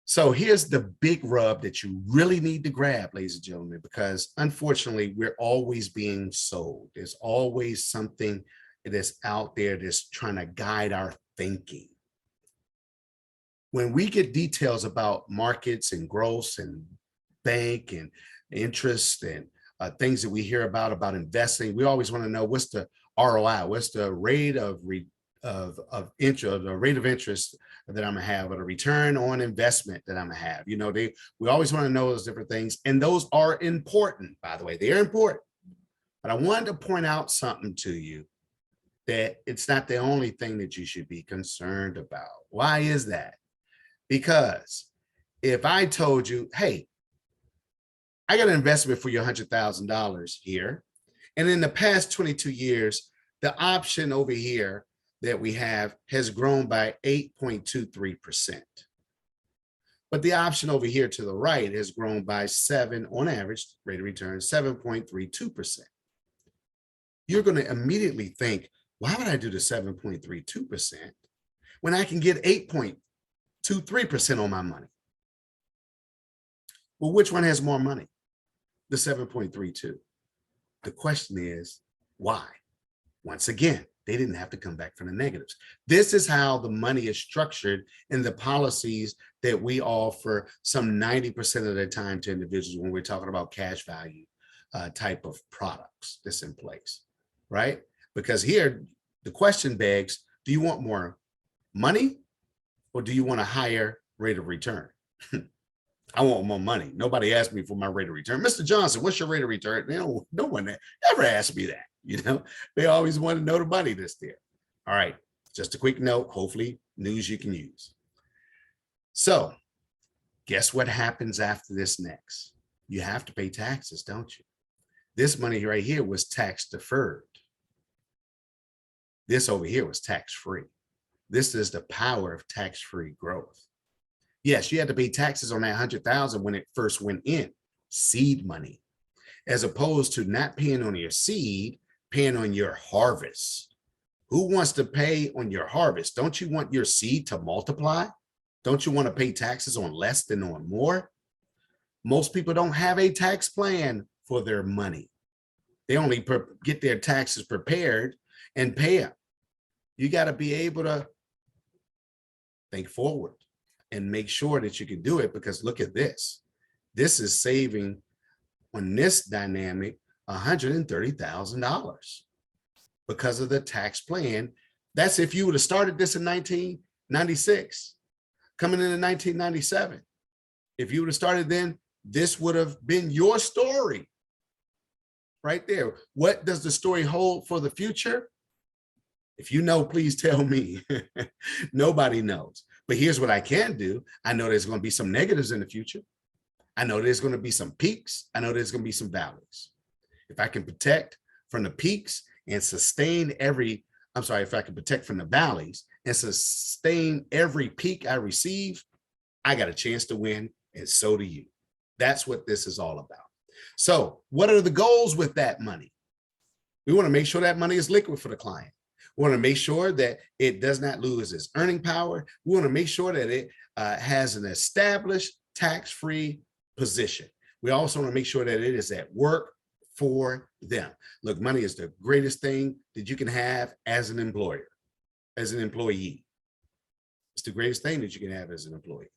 So here's the big rub that you really need to grab, ladies and gentlemen, because unfortunately, we're always being sold. There's always something that's out there that's trying to guide our thinking. When we get details about markets and growth and bank and interest and things that we hear about investing. We always want to know what's the ROI, what's the rate of interest, the rate of interest that I'm gonna have, or the return on investment that I'm gonna have. You know, we always want to know those different things, and those are important, by the way. They are important. But I wanted to point out something to you, that it's not the only thing that you should be concerned about. Why is that? Because if I told you, hey, I got an investment for your $100,000 here, and in the past 22 years, the option over here that we have has grown by 8.23%. But the option over here to the right has grown by on average, rate of return, 7.32%. You're going to immediately think, why would I do the 7.32% when I can get 8.23% on my money? Well, which one has more money? The 7.32. The question is, why? Once again, they didn't have to come back from the negatives. This is how the money is structured in the policies that we offer some 90% of the time to individuals when we're talking about cash value type of products that's in place, right? Because here, the question begs, do you want more money or do you want a higher rate of return? I want more money. Nobody asked me for my rate of return. Mr. Johnson, what's your rate of return? No one ever asked me that. You know, they always want to know the money that's there. All right, just a quick note, hopefully news you can use. So guess what happens after this next? You have to pay taxes, don't you? This money right here was tax deferred. This over here was tax-free. This is the power of tax-free growth. Yes, you had to pay taxes on that 100,000 when it first went in, seed money, as opposed to not paying on your seed, paying on your harvest. Who wants to pay on your harvest? Don't you want your seed to multiply? Don't you want to pay taxes on less than on more? Most people don't have a tax plan for their money. They only get their taxes prepared and pay them. You got to be able to think forward and make sure that you can do it, because look at this. This is saving on this dynamic $130,000 because of the tax plan. That's if you would have started this in 1996, coming into 1997. If you would have started then, this would have been your story right there. What does the story hold for the future? If you know, please tell me. Nobody knows. But here's what I can do. I know there's going to be some negatives in the future. I know there's going to be some peaks. I know there's going to be some valleys. If I can protect from the peaks and sustain if I can protect from the valleys and sustain every peak I receive, I got a chance to win, and so do you. That's what this is all about. So what are the goals with that money? We want to make sure that money is liquid for the client. We want to make sure that it does not lose its earning power. We want to make sure that it has an established tax-free position. We also want to make sure that it is at work for them. Look, money is the greatest thing that you can have as an employer, as an employee. It's the greatest thing that you can have as an employee.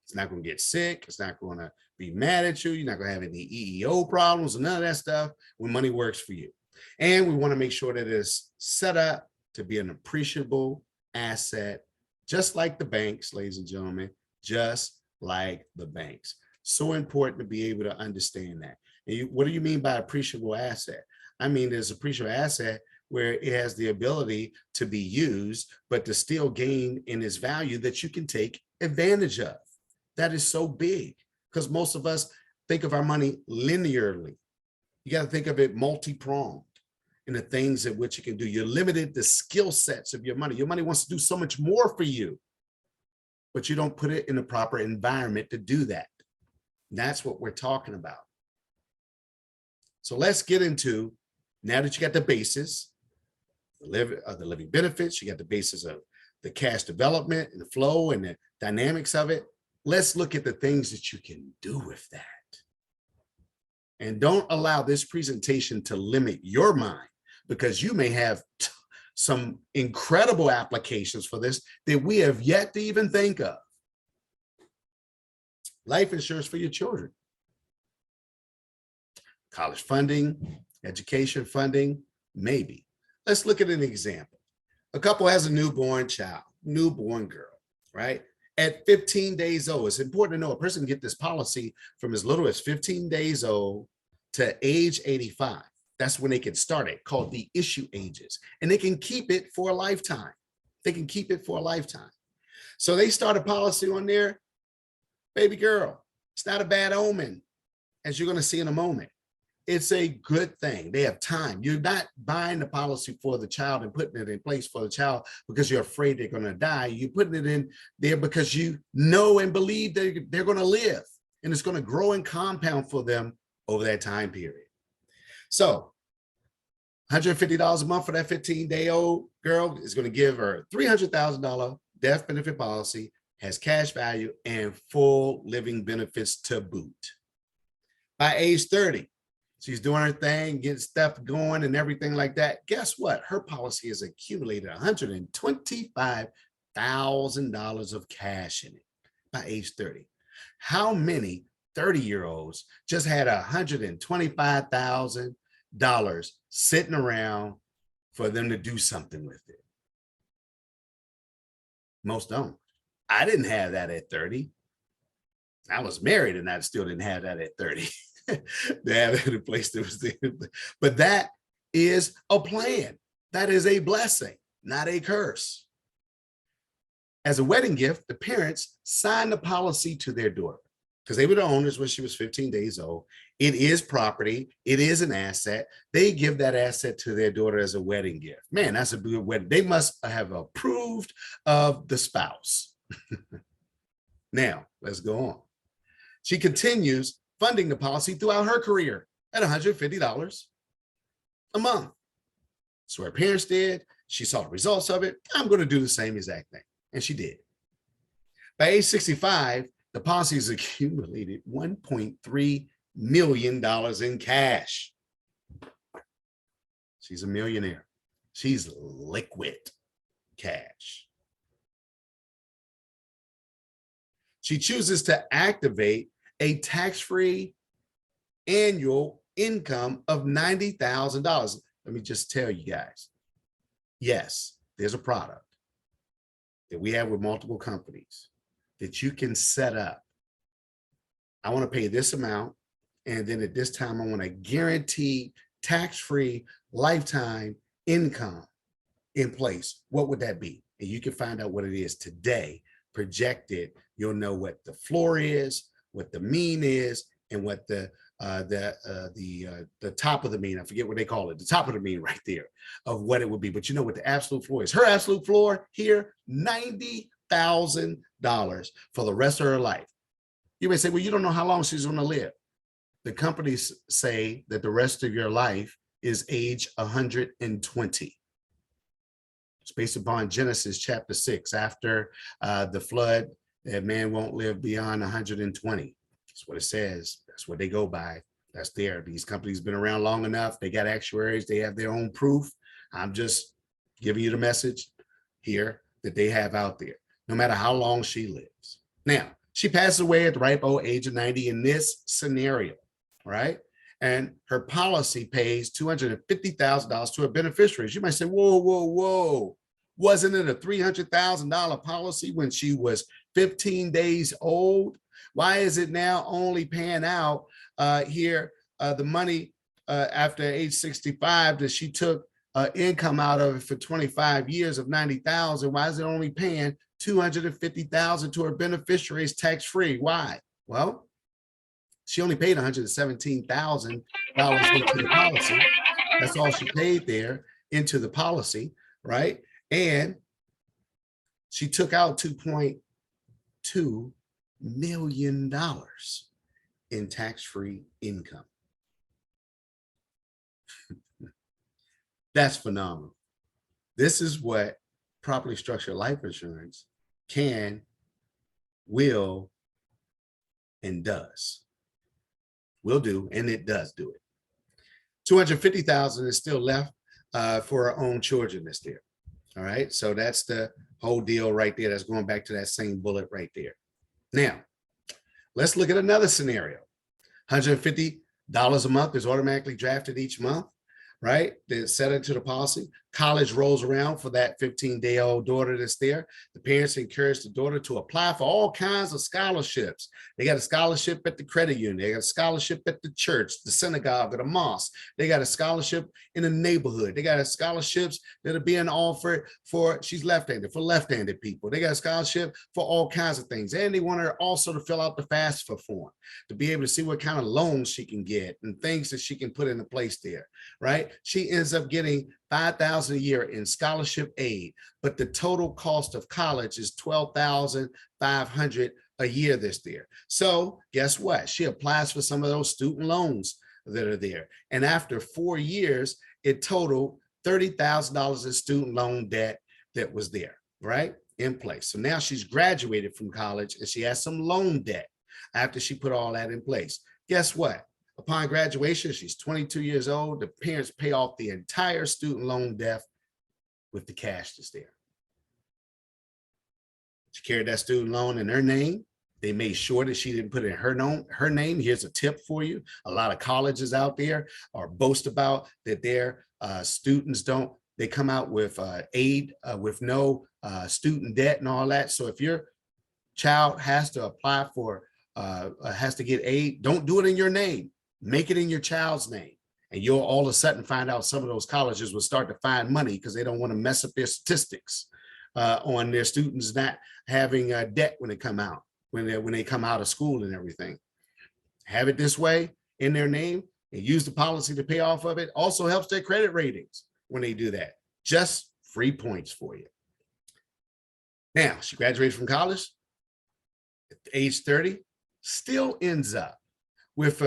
It's not going to get sick. It's not going to be mad at you. You're not going to have any EEO problems and none of that stuff when money works for you. And we want to make sure that it's set up to be an appreciable asset, just like the banks, ladies and gentlemen, just like the banks. So important to be able to understand that. And what do you mean by appreciable asset? I mean, there's appreciable asset where it has the ability to be used, but to still gain in its value that you can take advantage of. That is so big, because most of us think of our money linearly. You got to think of it multi-pronged in the things in which you can do. You're limited the skill sets of your money. Your money wants to do so much more for you, but you don't put it in a proper environment to do that. That's what we're talking about. So let's get into, now that you got the basis, the living benefits, you got the basis of the cash development and the flow and the dynamics of it. Let's look at the things that you can do with that. And don't allow this presentation to limit your mind, because you may have some incredible applications for this that we have yet to even think of. Life insurance for your children. College funding, education funding, maybe. Let's look at an example. A couple has a newborn child, newborn girl, right? At 15 days old, it's important to know a person can get this policy from as little as 15 days old to age 85. That's when they can start it, called the issue ages. And they can keep it for a lifetime. They can keep it for a lifetime. So they start a policy on there, baby girl. It's not a bad omen, as you're going to see in a moment. It's a good thing. They have time. You're not buying the policy for the child and putting it in place for the child because you're afraid they're going to die. You're putting it in there because you know and believe that they're going to live, and it's going to grow and compound for them over that time period. So $150 a month for that 15-day-old girl is going to give her $300,000 death benefit policy, has cash value and full living benefits to boot. By age 30, she's doing her thing, getting stuff going and everything like that. Guess what? Her policy has accumulated $125,000 of cash in it by age 30. How many 30-year-olds just had $125,000 sitting around for them to do something with it? Most don't. I didn't have that at 30. I was married and I still didn't have that at 30. They have it in a place that was there. But that is a plan. That is a blessing, not a curse. As a wedding gift, the parents signed the policy to their daughter because they were the owners when she was 15 days old. It is property. It is an asset. They give that asset to their daughter as a wedding gift. Man, that's a good wedding. They must have approved of the spouse. Now, let's go on. She continues funding the policy throughout her career at $150 a month. So her parents did. She saw the results of it. I'm going to do the same exact thing. And she did. By age 65, the policy has accumulated $1.3 million in cash. She's a millionaire. She's liquid cash. She chooses to activate a tax-free annual income of $90,000. Let me just tell you guys, yes, there's a product that we have with multiple companies that you can set up. I want to pay this amount, and then at this time, I want a guaranteed tax-free lifetime income in place. What would that be? And you can find out what it is today, projected. You'll know what the floor is, what the mean is, and what the top of the mean. I forget what they call it. The top of the mean right there of what it would be. But you know what the absolute floor is. Her absolute floor here, $90,000 for the rest of her life. You may say, well, you don't know how long she's going to live. The companies say that the rest of your life is age 120. It's based upon Genesis chapter 6. After the flood, that man won't live beyond 120. That's what it says. That's what they go by. That's there. These companies been around long enough. They got actuaries. They have their own proof. I'm just giving you the message here that they have out there, no matter how long she lives. Now, she passes away at the ripe old age of 90 in this scenario, right? And her policy pays $250,000 to her beneficiaries. You might say, whoa, whoa, whoa. Wasn't it a $300,000 policy when she was 15 days old? Why is it now only paying out the money after age 65 that she took income out of it for 25 years of 90,000? Why is it only paying 250,000 to her beneficiaries tax-free? Why? Well, she only paid $117,000 into the policy. That's all she paid there into the policy, right? And she took out $2.2 million in tax-free income. That's phenomenal. This is what properly structured life insurance can, will, and does. Will do, and it does do it. $250,000 is still left for her own children that's there. All right, so that's the whole deal right there. That's going back to that same bullet right there. Now, let's look at another scenario. $150 Dollars a month is automatically drafted each month, right? They're set into the policy. College rolls around for that 15-day-old daughter that's there. The parents encourage the daughter to apply for all kinds of scholarships. They got a scholarship at the credit union. They got a scholarship at the church, the synagogue, or the mosque. They got a scholarship in the neighborhood. They got scholarships that are being offered for, she's left-handed, for left-handed people. They got a scholarship for all kinds of things. And they want her also to fill out the FAFSA form to be able to see what kind of loans she can get and things that she can put into place there, right? She ends up getting $5,000 a year in scholarship aid, but the total cost of college is $12,500 a year this year. So guess what? She applies for some of those student loans that are there. And after 4 years, it totaled $30,000 in student loan debt that was there, right? In place. So now she's graduated from college and she has some loan debt after she put all that in place. Guess what? Upon graduation, she's 22 years old. The parents pay off the entire student loan debt with the cash that's there. She carried that student loan in her name. They made sure that she didn't put it in her name. Here's a tip for you. A lot of colleges out there are boast about that their students they come out with aid with no student debt and all that. So if your child has to apply for, has to get aid, don't do it in your name. Make it in your child's name. And you'll all of a sudden find out some of those colleges will start to find money because they don't want to mess up their statistics on their students not having debt when they come out, when they come out of school and everything. Have it this way in their name and use the policy to pay off of it. Also helps their credit ratings when they do that. Just free points for you. Now, she graduated from college at age 30, still ends up with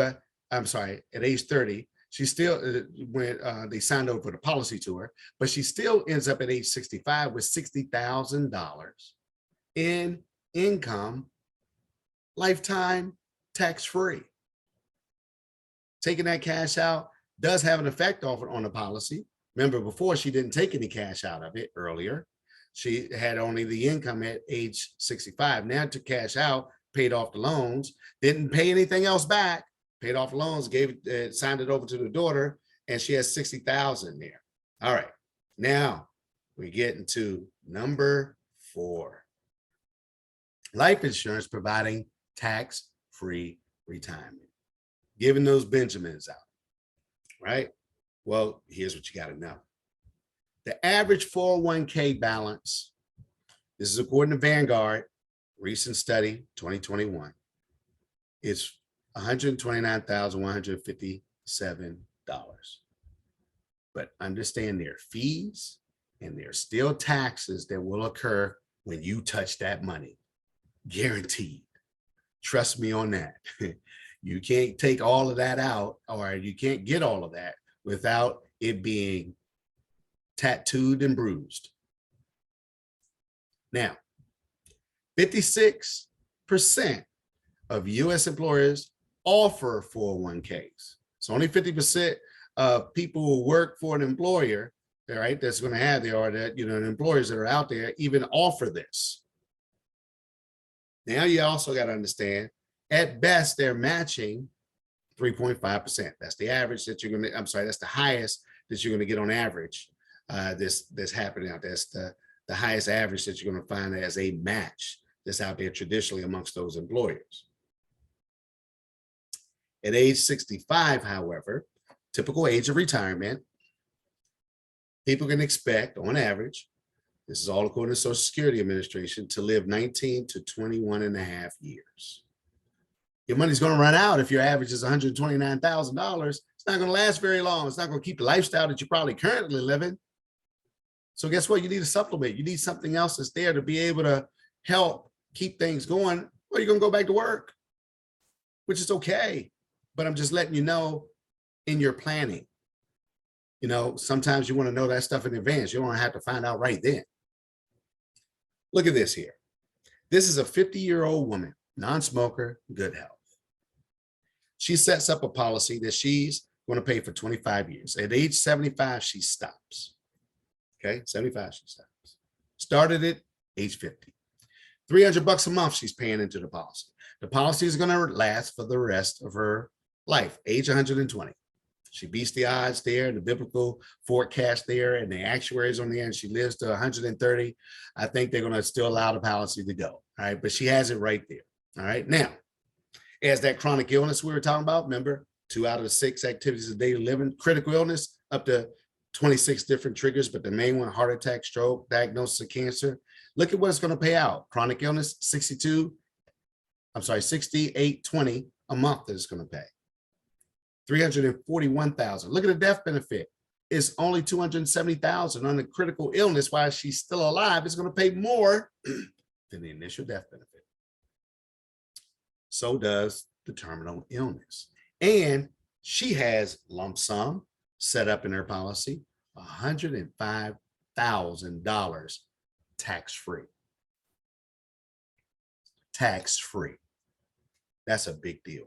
at age 30, she still when they signed over the policy to her, but she still ends up at age 65 with $60,000 in income, lifetime tax-free. Taking that cash out does have an effect on the policy. Remember, before she didn't take any cash out of it earlier. She had only the income at age 65. Now took cash out, paid off the loans, didn't pay anything else back. Paid off loans, signed it over to the daughter, and she has 60,000 there. All right, now we're getting to number 4. Life insurance providing tax-free retirement. Giving those Benjamins out, right? Well, here's what you got to know. The average 401k balance, this is according to Vanguard, recent study, 2021, is $129,157. But understand there are fees and there's still taxes that will occur when you touch that money. Guaranteed. Trust me on that. You can't take all of that out, or you can't get all of that without it being tattooed and bruised. Now, 56% of U.S. employers offer 401ks. So only 50% of people who work for an employer, right, that's going to have employers that are out there even offer this. Now you also got to understand, at best, they're matching 3.5%. That's the average that you're going to, that's the highest that you're going to get on average. That's happening out there. That's the highest average that you're going to find as a match that's out there traditionally amongst those employers. At age 65, however, typical age of retirement, people can expect, on average, this is all according to Social Security Administration, to live 19 to 21 and a half years. Your money's going to run out if your average is $129,000. It's not going to last very long. It's not going to keep the lifestyle that you're probably currently living. So guess what? You need a supplement. You need something else that's there to be able to help keep things going, or you're going to go back to work, which is okay. But I'm just letting you know in your planning, sometimes you want to know that stuff in advance. You don't have to find out right then. Look at this here. This is a 50-year-old woman, non-smoker, good health. She sets up a policy that she's going to pay for 25 years. At age 75, she stops. Okay, 75, she stops. Started at age 50. $300 a month she's paying into the policy. The policy is going to last for the rest of her Life, age 120. She beats the odds there, the biblical forecast there, and the actuaries on the end. She lives to 130. I think they're going to still allow the policy to go. All right. But she has it right there. All right. Now, as that chronic illness we were talking about, remember, 2 out of the 6 activities of daily living, critical illness, up to 26 different triggers, but the main one, heart attack, stroke, diagnosis of cancer. Look at what it's going to pay out. Chronic illness, 68.20 a month that it's going to pay. 341,000. Look at the death benefit. It's only 270,000 on the critical illness. While she's still alive, it's going to pay more than the initial death benefit. So does the terminal illness. And she has lump sum set up in her policy, $105,000 tax-free. Tax-free. That's a big deal.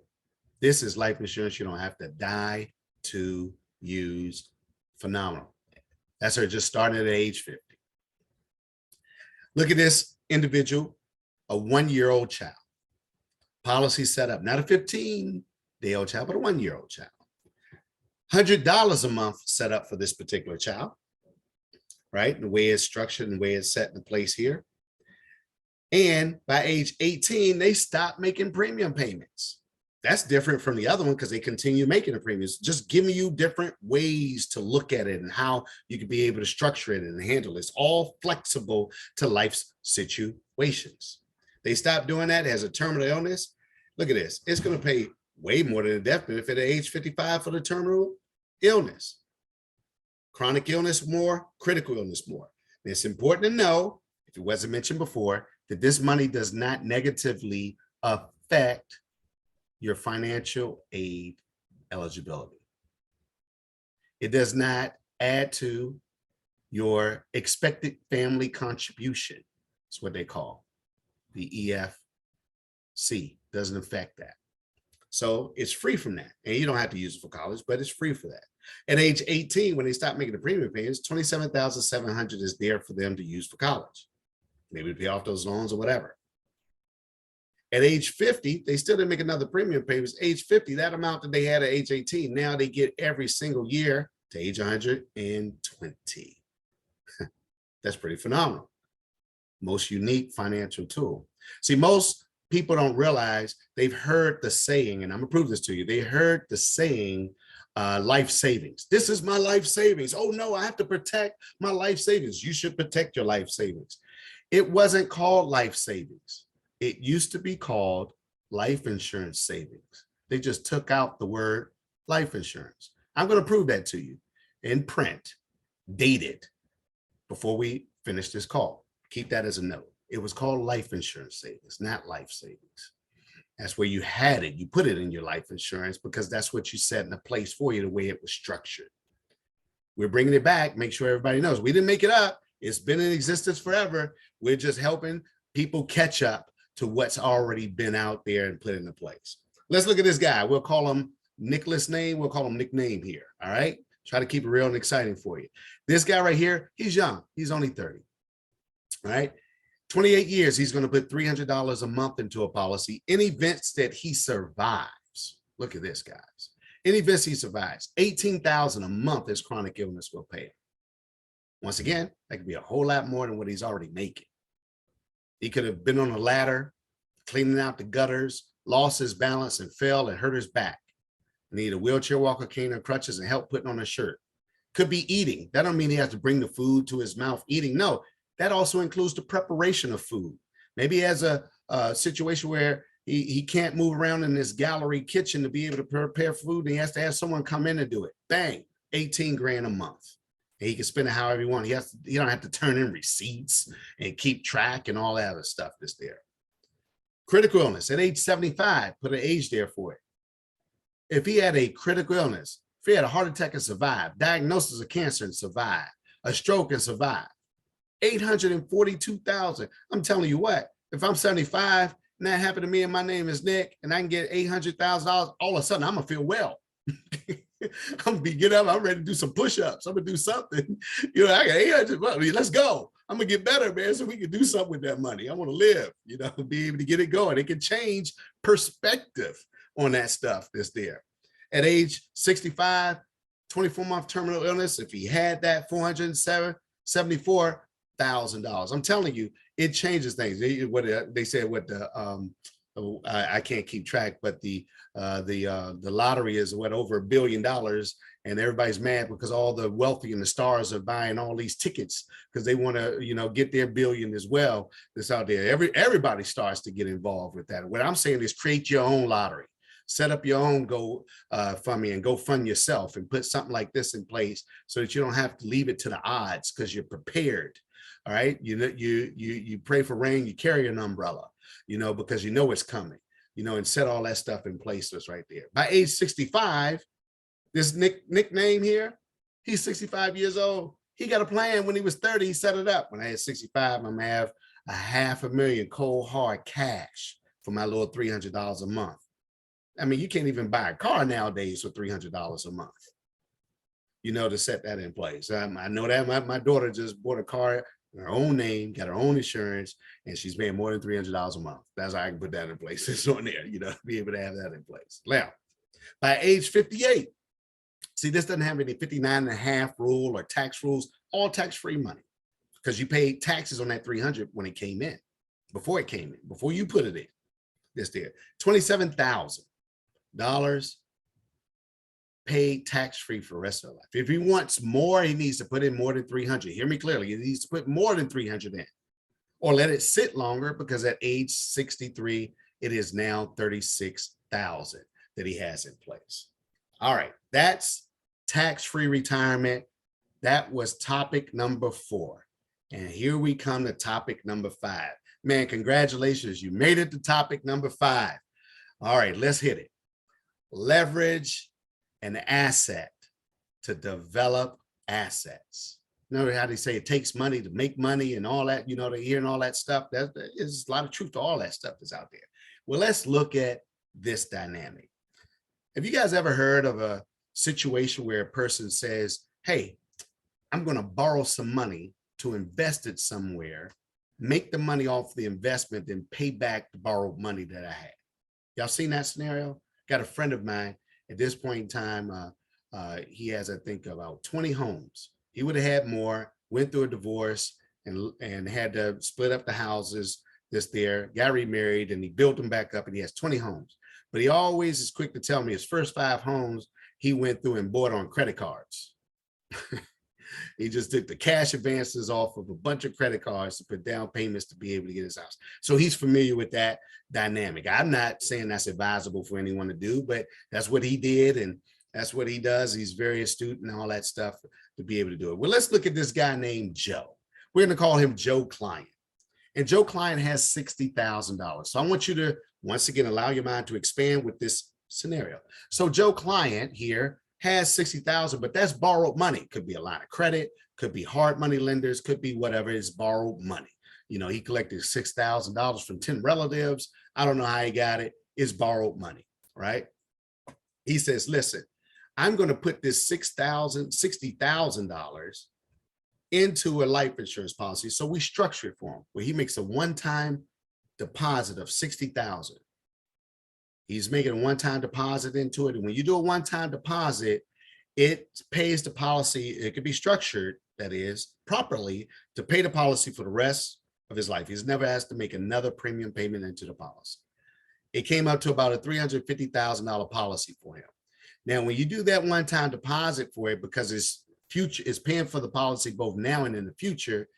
This is life insurance you don't have to die to use. Phenomenal. That's her just starting at age 50. Look at this individual, a 1-year-old child. Policy set up, not a 15-day-old child, but a 1-year-old child. $100 a month set up for this particular child, right? The way it's structured and the way it's set in place here. And by age 18, they stop making premium payments. That's different from the other one because they continue making the premiums, just giving you different ways to look at it and how you can be able to structure it and handle it. It's all flexible to life's situations. They stop doing that as a terminal illness. Look at this. It's going to pay way more than a death benefit at age 55 for the terminal illness. Chronic illness more, critical illness more. And it's important to know, if it wasn't mentioned before, that this money does not negatively affect your financial aid eligibility. It does not add to your expected family contribution. It's what they call the EFC. Doesn't affect that. So it's free from that. And you don't have to use it for college, but it's free for that. At age 18, when they stop making the premium payments, $27,700 is there for them to use for college. Maybe to pay off those loans or whatever. At age 50, they still didn't make another premium payment. Age 50, that amount that they had at age 18, now they get every single year to age 120. That's pretty phenomenal. Most unique financial tool. See, most people don't realize they've heard the saying, and I'm gonna prove this to you. They heard the saying, life savings. This is my life savings. Oh no, I have to protect my life savings. You should protect your life savings. It wasn't called life savings. It used to be called life insurance savings. They just took out the word life insurance. I'm going to prove that to you in print, dated, before we finish this call. Keep that as a note. It was called life insurance savings, not life savings. That's where you had it. You put it in your life insurance because that's what you set in a place for you, the way it was structured. We're bringing it back. Make sure everybody knows. We didn't make it up. It's been in existence forever. We're just helping people catch up to what's already been out there and put into place. Let's look at this guy. We'll call him Nicholas name. We'll call him nickname here. All right. Try to keep it real and exciting for you. This guy right here, he's young. He's only 30. All right. 28 years. He's going to put $300 a month into a policy in events that he survives. Look at this, guys. In events he survives, $18,000 a month his chronic illness will pay him. Once again, that could be a whole lot more than what he's already making. He could have been on a ladder, cleaning out the gutters, lost his balance and fell and hurt his back. Need a wheelchair walker, cane, or crutches and help putting on a shirt. Could be eating. That don't mean he has to bring the food to his mouth eating. No, that also includes the preparation of food. Maybe he has a situation where he can't move around in this gallery kitchen to be able to prepare food, and he has to have someone come in and do it. Bang, 18 grand a month. And he can spend it however he wants. He don't have to turn in receipts and keep track and all that other stuff that's there. Critical illness at age 75, put an age there for it. If he had a critical illness, if he had a heart attack and survived, diagnosis of cancer and survived, a stroke and survived, 842,000. I'm telling you what, if I'm 75 and that happened to me and my name is Nick and I can get $800,000, all of a sudden I'm gonna feel well. I'm gonna get up, I'm ready to do some push-ups. I'm gonna do something. You know, I got 800 bucks. Let's go. I'm gonna get better, man, so we can do something with that money. I want to live, you know, be able to get it going. It can change perspective on that stuff that's there. At age 65, 24-month terminal illness, if he had that, $474,000. I'm telling you, it changes things. They said what the I can't keep track, but the lottery is what, over $1 billion, and everybody's mad because all the wealthy and the stars are buying all these tickets because they want to, get their billion as well. That's out there. Everybody starts to get involved with that. What I'm saying is create your own lottery. Set up your own GoFundMe and go fund yourself and put something like this in place so that you don't have to leave it to the odds because you're prepared. All right. You pray for rain, you carry an umbrella, because it's coming, and set all that stuff in place. That's right there. By age 65, this nickname here, he's 65 years old. He got a plan when he was 30, he set it up. When I had 65, I'm gonna have $500,000 cold hard cash for my little $300 a month. I mean, you can't even buy a car nowadays for $300 a month, to set that in place. I know that my daughter just bought a car in her own name, got her own insurance, and she's paying more than $300 a month. That's how I can put that in place. It's on there, be able to have that in place. Now, by age 58, see, this doesn't have any 59.5 rule or tax rules, all tax-free money, because you paid taxes on that 300 when it came in, before you put it in. This there, $27,000 paid tax-free for the rest of their life. If he wants more, he needs to put in more than 300. Hear me clearly. He needs to put more than 300 in, or let it sit longer, because at age 63, it is now 36,000 that he has in place. All right, that's tax-free retirement. That was topic number 4. And here we come to topic number 5. Man, congratulations. You made it to topic number 5. All right, let's hit it. Leverage an asset to develop assets. You know how they say it takes money to make money and all that, they're hearing all that stuff. There's a lot of truth to all that stuff that's out there. Well, let's look at this dynamic. Have you guys ever heard of a situation where a person says, hey, I'm going to borrow some money to invest it somewhere, make the money off the investment, then pay back the borrowed money that I had? Y'all seen that scenario? Got a friend of mine at this point in time. He has, I think, about 20 homes. He would have had more, went through a divorce and had to split up the houses, got remarried, and he built them back up, and he has 20 homes. But he always is quick to tell me his first 5 homes he went through and bought on credit cards. He just took the cash advances off of a bunch of credit cards to put down payments to be able to get his house. So he's familiar with that dynamic. I'm not saying that's advisable for anyone to do, but that's what he did, and that's what he does. He's very astute and all that stuff to be able to do it. Well, let's look at this guy named Joe. We're going to call him Joe Client. And Joe Client has $60,000. So I want you to, once again, allow your mind to expand with this scenario. So Joe Client here has 60,000, but that's borrowed money. Could be a line of credit, could be hard money lenders, could be whatever. It's borrowed money. He collected $6,000 from 10 relatives. I don't know how he got it. It's borrowed money, right? He says, listen, I'm going to put this $60,000 into a life insurance policy. So we structure it for him where he makes a one-time deposit of $60,000. He's making a one-time deposit into it. And when you do a one-time deposit, it pays the policy. It could be structured, that is, properly to pay the policy for the rest of his life. He's never has to make another premium payment into the policy. It came up to about a $350,000 policy for him. Now, when you do that one-time deposit for it, because his future is paying for the policy both now and in the future,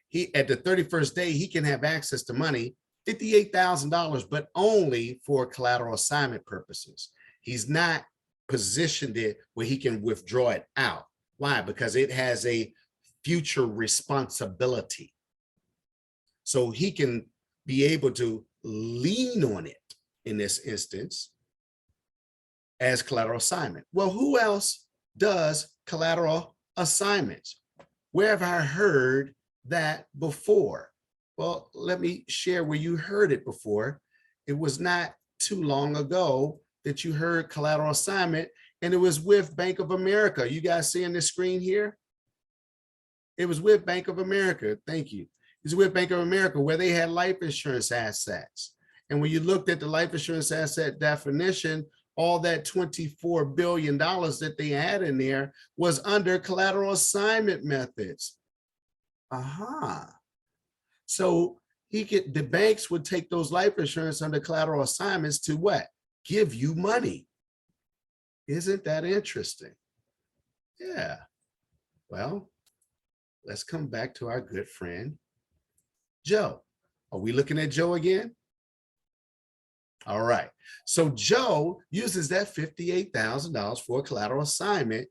he at the 31st day, he can have access to money, $58,000, but only for collateral assignment purposes. He's not positioned it where he can withdraw it out. Why? Because it has a future responsibility. So he can be able to lean on it in this instance as collateral assignment. Well, who else does collateral assignments? Where have I heard that before? Well, let me share where you heard it before. It was not too long ago that you heard collateral assignment, and it was with Bank of America. You guys seeing this screen here? It was with Bank of America. Thank you. It's with Bank of America, where they had life insurance assets. And when you looked at the life insurance asset definition, all that $24 billion that they had in there was under collateral assignment methods. So the banks would take those life insurance under collateral assignments to what? Give you money. Isn't that interesting? Yeah. Well, let's come back to our good friend, Joe. Are we looking at Joe again? All right. So Joe uses that $58,000 for a collateral assignment.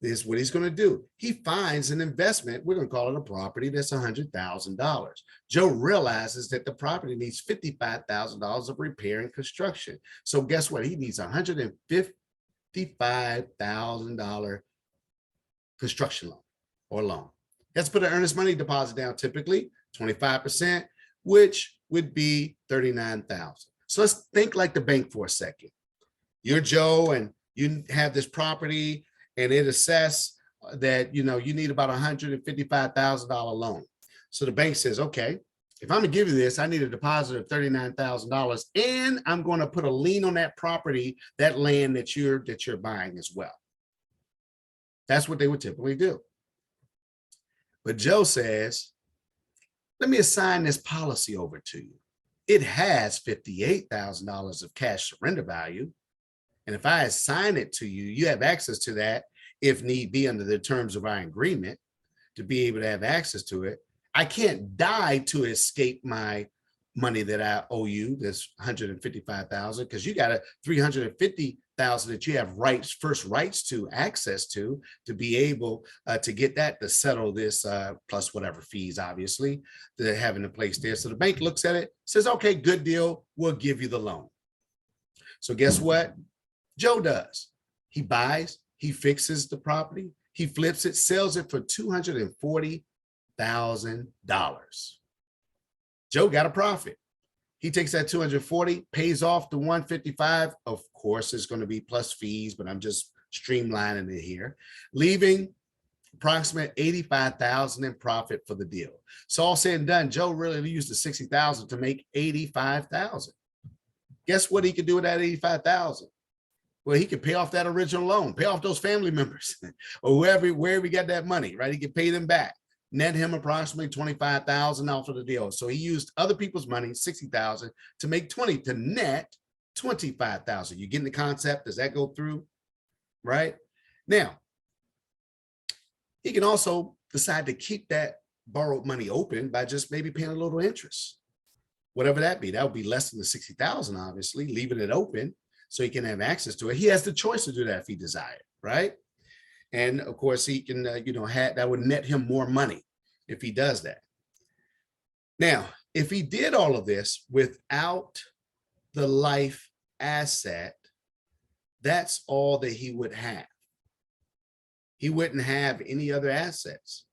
This is what he's going to do. He finds an investment. We're going to call it a property that's $100,000. Joe realizes that the property needs $55,000 of repair and construction. So guess what? He needs $155,000 construction loan or loan. Let's put an earnest money deposit down, typically 25%, which would be $39,000. So let's think like the bank for a second. You're Joe and you have this property and it assess that, you need about $155,000 loan. So the bank says, okay, if I'm gonna give you this, I need a deposit of $39,000 and I'm going to put a lien on that property, that land that you're buying as well. That's what they would typically do. But Joe says, let me assign this policy over to you. It has $58,000 of cash surrender value. And if I assign it to you, you have access to that if need be under the terms of our agreement to be able to have access to it. I can't die to escape my money that I owe you, this $155,000, because you got a $350,000 that you have first rights to access to be able to get that to settle this plus whatever fees, obviously, that having in place there. So the bank looks at it, says, okay, good deal. We'll give you the loan. So guess what Joe does? He buys, he fixes the property, he flips it, sells it for $240,000. Joe got a profit. He takes that 240, pays off the 155. Of course, it's going to be plus fees, but I'm just streamlining it here, leaving approximate $85,000 in profit for the deal. So all said and done, Joe really used the $60,000 to make $85,000. Guess what he could do with that $85,000? Well, he could pay off that original loan, pay off those family members or wherever he got that money, right? He could pay them back. Net him approximately $25,000 off of the deal. So he used other people's money, $60,000, to make to net $25,000. You getting the concept? Does that go through? Right? Now, he can also decide to keep that borrowed money open by just maybe paying a little interest. Whatever that be. That would be less than the $60,000, obviously, leaving it open so he can have access to it. He has the choice to do that if he desired, right? And of course, he can, that would net him more money if he does that. Now, if he did all of this without the life asset, that's all that he would have. He wouldn't have any other assets.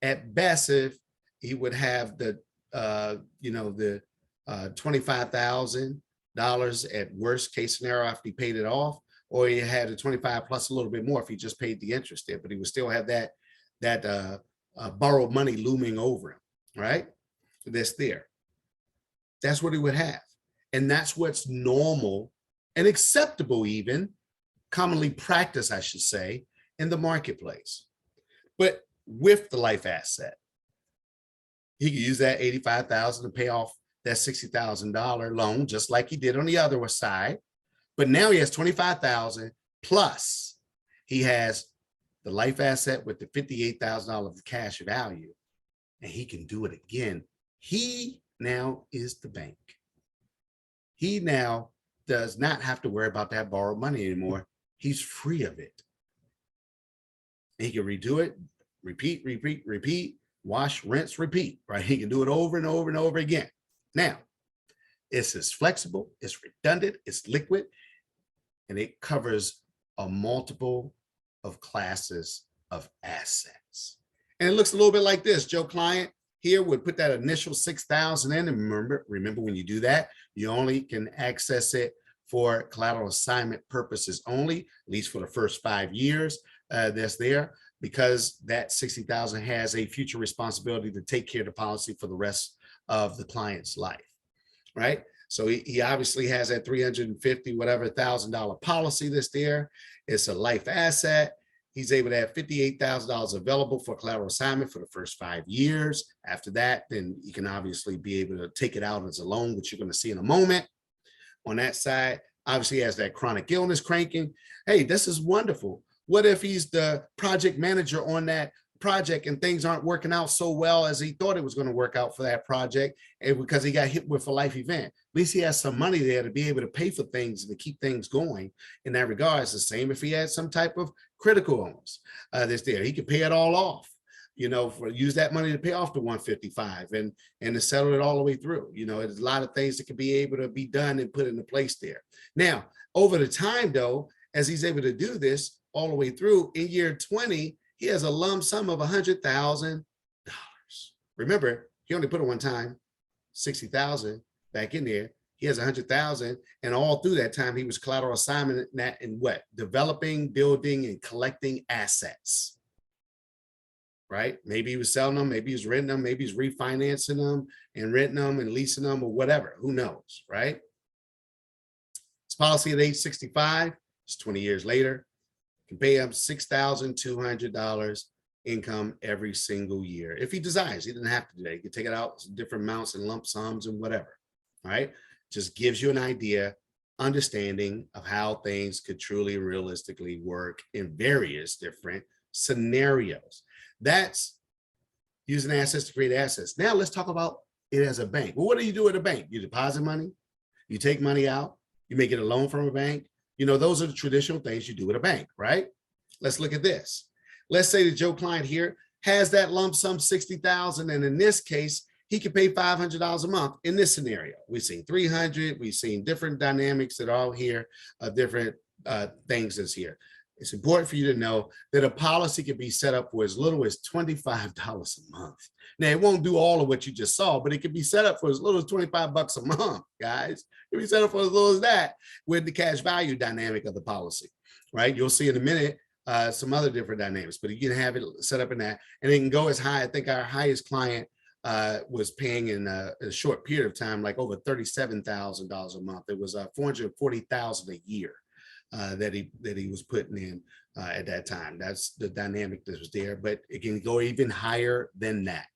At best, if he would have the $25,000 at worst case scenario after he paid it off, or he had a 25 plus a little bit more if he just paid the interest there, but he would still have that borrowed money looming over him, right? That's there. That's what he would have. And that's what's normal and acceptable, even commonly practiced, I should say, in the marketplace. But with the life asset, he could use that $85,000 to pay off that $60,000 loan, just like he did on the other side. But now he has $25,000 plus he has the life asset with the $58,000 of cash value, and he can do it again. He now is the bank. He now does not have to worry about that borrowed money anymore. He's free of it. And he can redo it, repeat, wash, rinse, repeat, right? He can do it over and over and over again. Now, it's as flexible, it's redundant, it's liquid, and it covers a multiple of classes of assets. And it looks a little bit like this. Joe client here would put that initial $6,000 in. And remember when you do that, you only can access it for collateral assignment purposes only, at least for the first 5 years that's there, because that $60,000 has a future responsibility to take care of the policy for the rest of the client's life, right? So he obviously has that 350 whatever $1,000 policy that's there. It's a life asset. He's able to have $58,000 available for collateral assignment for the first 5 years. After that, then you can obviously be able to take it out as a loan, which you're going to see in a moment. On that side, obviously he has that chronic illness cranking. Hey, this is wonderful. What if he's the project manager on that project and things aren't working out so well as he thought it was going to work out for that project, and because he got hit with a life event? At least he has some money there to be able to pay for things and to keep things going in that regard. It's the same if he had some type of critical illness that's there. He could pay it all off, use that money to pay off the 155 and to settle it all the way through. There's a lot of things that can be able to be done and put into place there. Now, over the time though, as he's able to do this all the way through, in year 20, he has a lump sum of $100,000. Remember, he only put it one time, 60,000 back in there. He has 100,000, and all through that time, he was collateral assignment in what? Developing, building, and collecting assets. Right? Maybe he was selling them, maybe he's renting them, maybe he's refinancing them and renting them and leasing them or whatever. Who knows, right? His policy at age 65, it's 20 years later. Can pay him $6,200 income every single year. If he desires, he doesn't have to do that. He can take it out in different amounts and lump sums and whatever, right? Just gives you an idea, understanding of how things could truly realistically work in various different scenarios. That's using assets to create assets. Now let's talk about it as a bank. Well, what do you do at a bank? You deposit money, you take money out, you may get a loan from a bank. Those are the traditional things you do at a bank, right? Let's look at this. Let's say that Joe Client here has that lump sum 60,000, and in this case, he could pay $500 a month in this scenario. We've seen 300, we've seen different dynamics that are all here, different things that's here. It's important for you to know that a policy can be set up for as little as $25 a month. Now, it won't do all of what you just saw, but it can be set up for as little as 25 bucks a month, guys. It can be set up for as little as that with the cash value dynamic of the policy, right? You'll see in a minute some other different dynamics, but you can have it set up in that, and it can go as high. I think our highest client was paying in a short period of time, like over $37,000 a month. It was $440,000 a year. That he was putting in at that time. That's the dynamic that was there, but it can go even higher than that.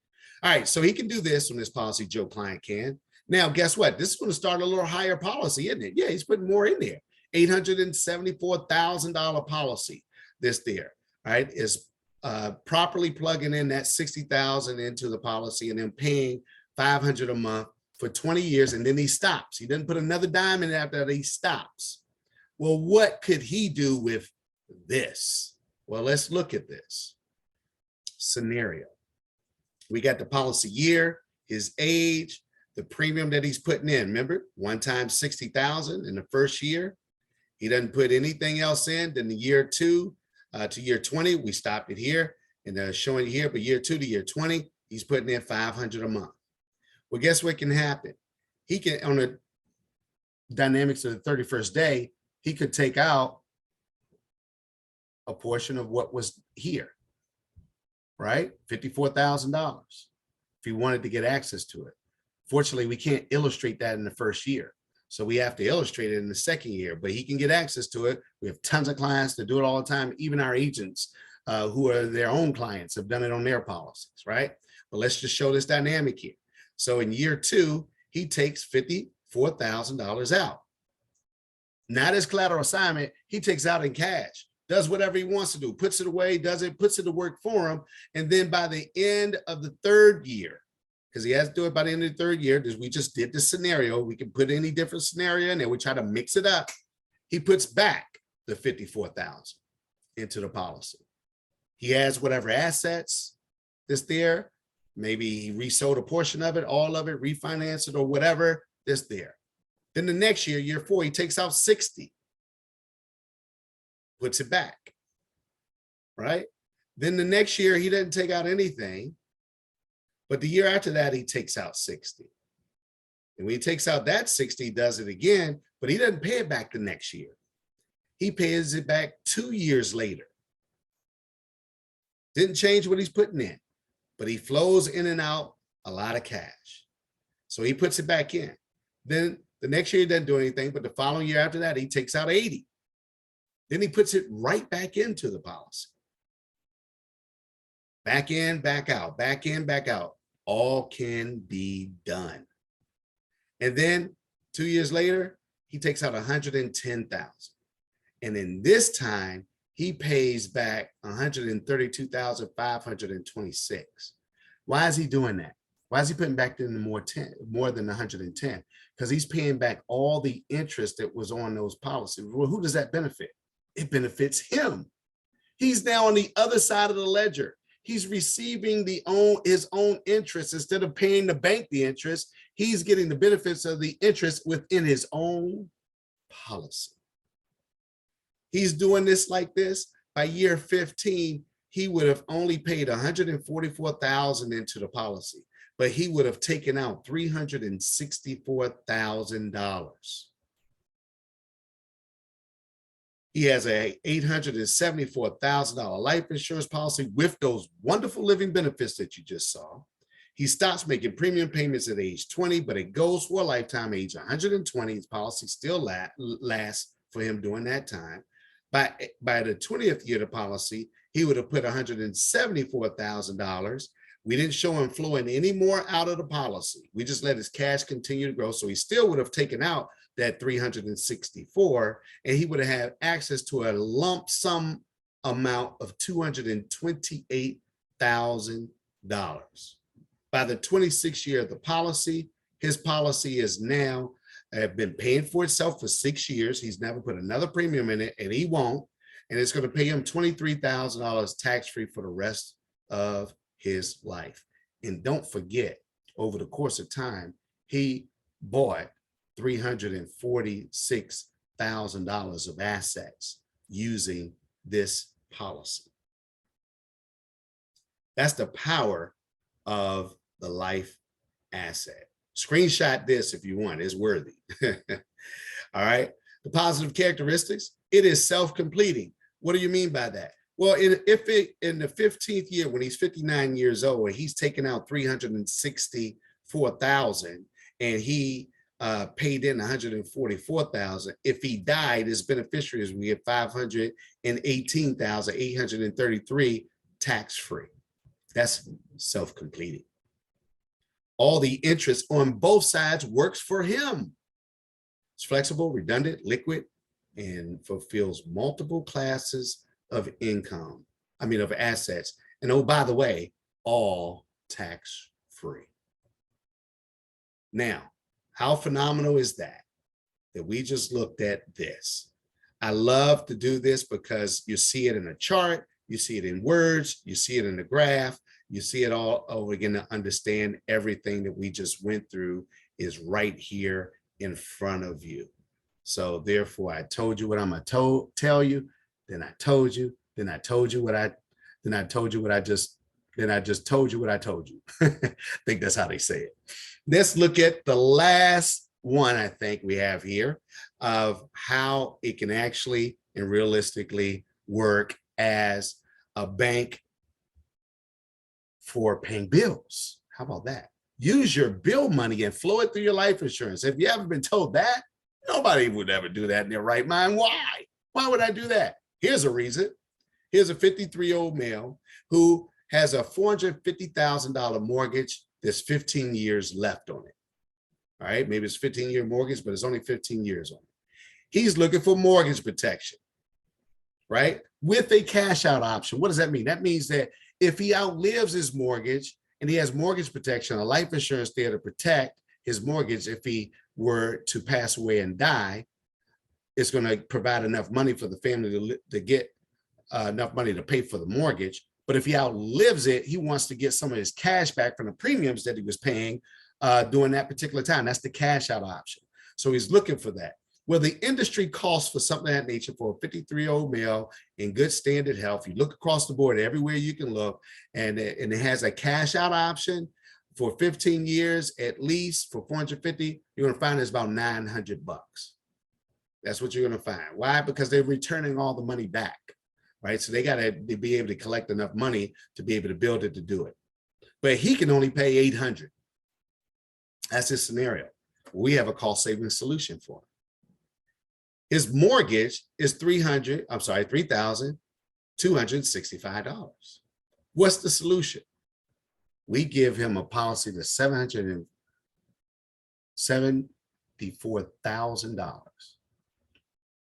All right, so he can do this on this policy, Joe Client can. Now, guess what? This is going to start a little higher policy, isn't it? Yeah, he's putting more in there. $874,000 policy, this there, right, is properly plugging in that 60,000 into the policy and then paying $500 a month for 20 years, and then he stops. He doesn't put another dime in after that, he stops. Well, what could he do with this? Well, let's look at this scenario. We got the policy year, his age, the premium that he's putting in. Remember, one time 60,000 in the first year. He doesn't put anything else in. Then the year 2 to year 20, we stopped it here and showing here, but year 2 to year 20, he's putting in $500 a month. Well, guess what can happen? He can, on the dynamics of the 31st day, he could take out a portion of what was here, right? $54,000 if he wanted to get access to it. Fortunately, we can't illustrate that in the first year. So we have to illustrate it in the second year, but he can get access to it. We have tons of clients that do it all the time. Even our agents who are their own clients have done it on their policies, right? But let's just show this dynamic here. So in year 2, he takes $54,000 out. Not as collateral assignment, he takes out in cash, does whatever he wants to do, puts it away, does it, puts it to work for him. And then by the end of the 3rd year, because he has to do it by the end of the 3rd year, because we just did the scenario, we can put any different scenario in there, we try to mix it up. He puts back the $54,000 into the policy. He has whatever assets that's there. Maybe he resold a portion of it, all of it, refinance it or whatever that's there. Then the next year, year 4, he takes out 60, puts it back, right? Then the next year, he doesn't take out anything, but the year after that, he takes out 60. And when he takes out that 60, he does it again, but he doesn't pay it back the next year. He pays it back 2 years later. Didn't change what he's putting in, but he flows in and out a lot of cash. So he puts it back in. Then The next year he doesn't do anything, but the following year after that, he takes out 80. Then he puts it right back into the policy. Back in, back out, back in, back out. All can be done. And then 2 years later, he takes out 110,000. And in this time, he pays back 132,526. Why is he doing that? Why is he putting back in more than 110? Because he's paying back all the interest that was on those policies. Well, who does that benefit? It benefits him. He's now on the other side of the ledger. He's receiving his own interest. Instead of paying the bank the interest, he's getting the benefits of the interest within his own policy. He's doing this like this. By year 15, he would have only paid 144,000 into the policy, but he would have taken out $364,000. He has a $874,000 life insurance policy with those wonderful living benefits that you just saw. He stops making premium payments at age 20, but it goes for a lifetime age 120. His policy still lasts for him during that time. By the 20th year of the policy, he would have put $174,000. We didn't show him flowing any more out of the policy. We just let his cash continue to grow. So he still would have taken out that 364, and he would have had access to a lump sum amount of $228,000. By the 26th year of the policy, his policy is now been paying for itself for 6 years. He's never put another premium in it, and he won't. And it's going to pay him $23,000 tax-free for the rest of his life. And don't forget, over the course of time, he bought $346,000 of assets using this policy. That's the power of the life asset. Screenshot this if you want, it's worthy. All right. The positive characteristics, it is self-completing. What do you mean by that? Well, in the 15th year, when he's 59 years old, he's taken out 364,000 and he paid in 144,000. If he died, his beneficiaries would get 518,833 tax-free. That's self-completing. All the interest on both sides works for him. It's flexible, redundant, liquid, and fulfills multiple classes of income, of assets. And oh, by the way, all tax-free. Now, how phenomenal is that we just looked at this? I love to do this because you see it in a chart, you see it in words, you see it in the graph, you see it all over again to understand everything that we just went through is right here in front of you. So therefore, I told you what I'm going to tell you. Then I told you. Then I told you what I told you what I just told you what I told you. I think that's how they say it. Let's look at the last one I think we have here of how it can actually and realistically work as a bank for paying bills. How about that? Use your bill money and flow it through your life insurance. If you haven't been told that, nobody would ever do that in their right mind. Why? Why would I do that? Here's a reason. Here's a 53-year-old male who has a $450,000 mortgage. There's 15 years left on it. All right, maybe it's a 15-year mortgage, but it's only 15 years on it. He's looking for mortgage protection, right? With a cash out option. What does that mean? That means that if he outlives his mortgage and he has mortgage protection, a life insurance there to protect his mortgage, if he were to pass away and die, it's going to provide enough money for the family to get enough money to pay for the mortgage. But if he outlives it, he wants to get some of his cash back from the premiums that he was paying during that particular time. That's the cash out option. So he's looking for that. Well, the industry costs for something of that nature for a 53-year-old male in good standard health. You look across the board everywhere you can look, and it has a cash out option for 15 years, at least for 450, you're going to find it's about $900. That's what you're going to find. Why? Because they're returning all the money back, right? So they got to be able to collect enough money to be able to build it to do it. But he can only pay $800. That's his scenario. We have a cost saving solution for him. His mortgage is $3,265. What's the solution? We give him a policy that's $774,000.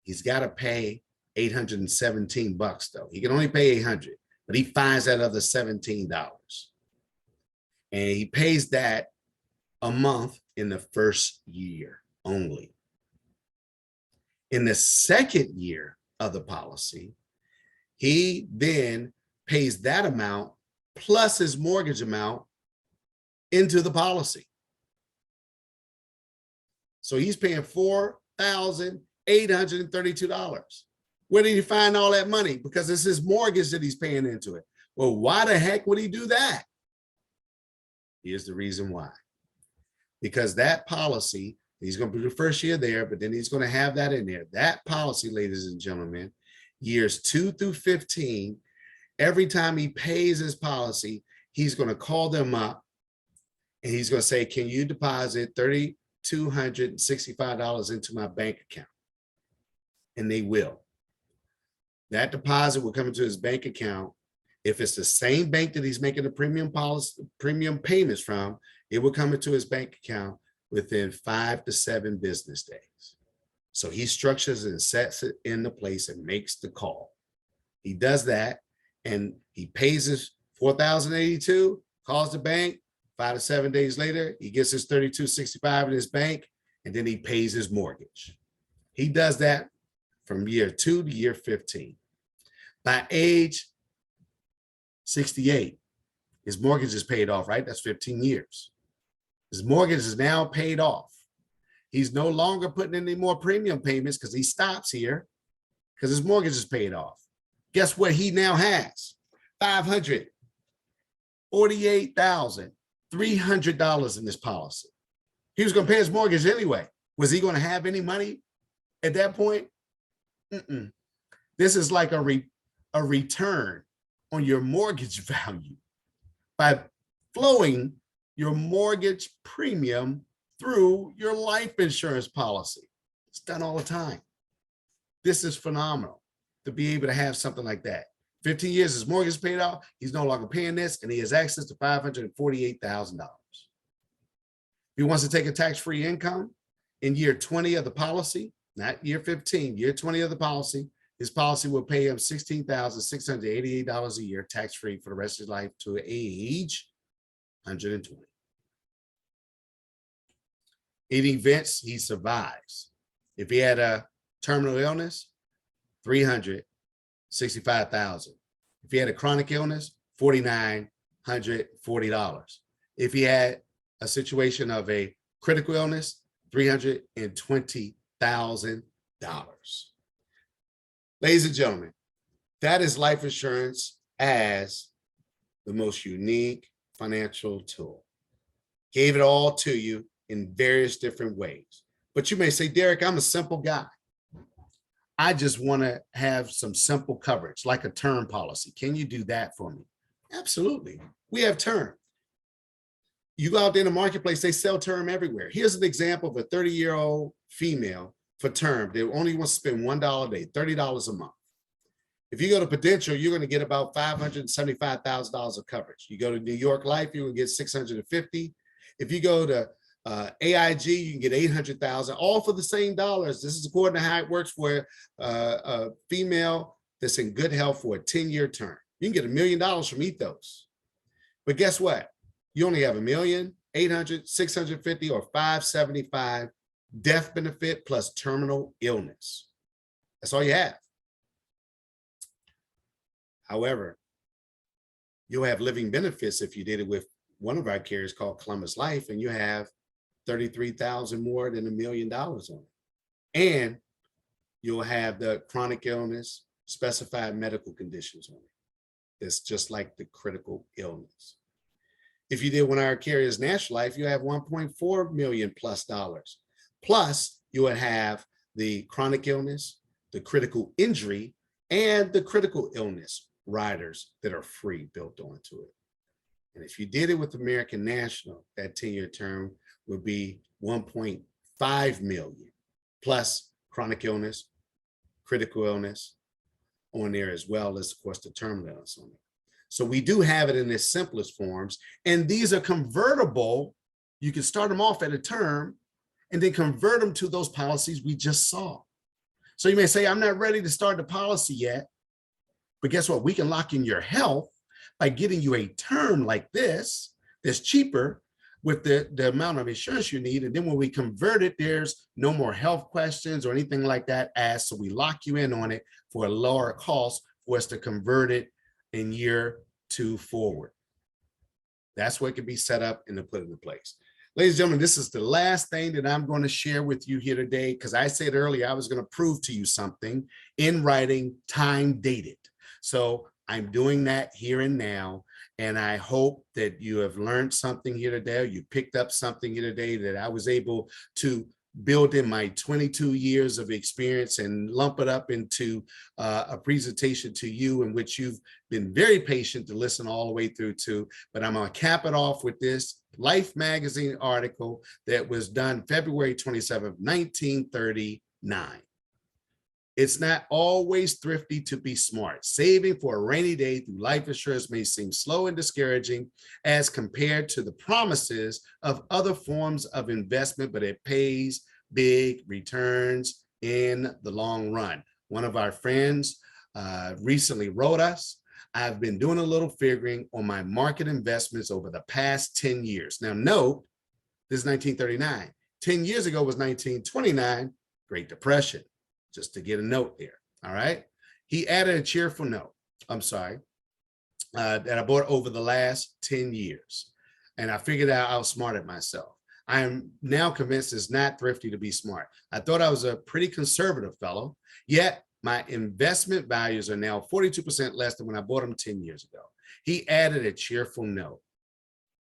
He's got to pay $817 though. He can only pay $800, but he finds that other $17. And he pays that a month in the first year only. In the second year of the policy, he then pays that amount plus his mortgage amount into the policy. So he's paying $4,832. Where did he find all that money? Because it's his mortgage that he's paying into it. Well, why the heck would he do that? Here's the reason why. Because that policy, he's going to be the first year there, but then he's going to have that in there. That policy, ladies and gentlemen, years 2 through 15, every time he pays his policy, he's going to call them up and he's going to say, can you deposit $3,265 into my bank account? And they will. That deposit will come into his bank account. If it's the same bank that he's making the premium payments from, it will come into his bank account within 5 to 7 business days. So he structures and sets it into place and makes the call. He does that and he pays his $4,082, calls the bank. 5 to 7 days later, he gets his $3,265 in his bank, and then he pays his mortgage. He does that from year 2 to year 15. By age 68, his mortgage is paid off, right? That's 15 years. His mortgage is now paid off. He's no longer putting in any more premium payments because he stops here because his mortgage is paid off. Guess what he now has? $548,300 in this policy. He was going to pay his mortgage anyway. Was he going to have any money at that point? This is like a return on your mortgage value by flowing your mortgage premium through your life insurance policy. It's done all the time. This is phenomenal to be able to have something like that. 15 years, his mortgage is paid off. He's no longer paying this, and he has access to $548,000. If he wants to take a tax-free income in year 20 of the policy, not year 15, year 20 of the policy, his policy will pay him $16,688 a year tax-free for the rest of his life to age 120. In events he survives, if he had a terminal illness, $365,000. If he had a chronic illness, $4,940. If he had a situation of a critical illness, $320,000. Ladies and gentlemen, that is life insurance as the most unique financial tool. Gave it all to you in various different ways. But you may say, Derrick, I'm a simple guy. I just want to have some simple coverage, like a term policy. Can you do that for me? Absolutely. We have term. You go out there in the marketplace, they sell term everywhere. Here's an example of a 30-year-old female for term. They only want to spend $1 a day, $30 a month. If you go to Prudential, you're going to get about $575,000 of coverage. You go to New York Life, you're going to get $650,000. If you go to AIG, you can get $800,000, all for the same dollars. This is according to how it works for a female that's in good health for a 10-year term. You can get $1 million from Ethos. But guess what? You only have $1,800,000, $650,000, or $575,000 death benefit plus terminal illness. That's all you have. However, you'll have living benefits if you did it with one of our carriers called Columbus Life, and you have $33,000 more than $1 million on it. And you'll have the chronic illness, specified medical conditions on it. It's just like the critical illness. If you did one of our carriers, National Life, you have $1.4 million plus dollars. Plus, you would have the chronic illness, the critical injury, and the critical illness riders that are free built onto it. And if you did it with American National, that 10-year term would be $1.5 5 million plus chronic illness, critical illness on there, as well as, of course, the terminal illness on it. So we do have it in its simplest forms, and these are convertible. You can start them off at a term and then convert them to those policies we just saw. So you may say, I'm not ready to start the policy yet, but guess what? We can lock in your health by getting you a term like this that's cheaper with the amount of insurance you need. And then when we convert it, there's no more health questions or anything like that asked. So we lock you in on it for a lower cost for us to convert it in year 2 forward. That's what can be set up and to put into place. Ladies and gentlemen, this is the last thing that I'm going to share with you here today, because I said earlier I was going to prove to you something in writing, time dated. So I'm doing that here and now. And I hope that you have learned something here today. You picked up something here today that I was able to build in my 22 years of experience and lump it up into a presentation to you in which you've been very patient to listen all the way through to. But I'm going to cap it off with this Life magazine article that was done February 27th, 1939. It's not always thrifty to be smart. Saving for a rainy day through life insurance may seem slow and discouraging as compared to the promises of other forms of investment, but it pays big returns in the long run. One of our friends recently wrote us, I've been doing a little figuring on my market investments over the past 10 years. Now note, this is 1939. 10 years ago was 1929, Great Depression. Just to get a note there. All right. He added a cheerful note. I'm sorry. That I bought over the last 10 years. And I figured out I outsmarted myself. I am now convinced it's not thrifty to be smart. I thought I was a pretty conservative fellow, yet my investment values are now 42% less than when I bought them 10 years ago. He added a cheerful note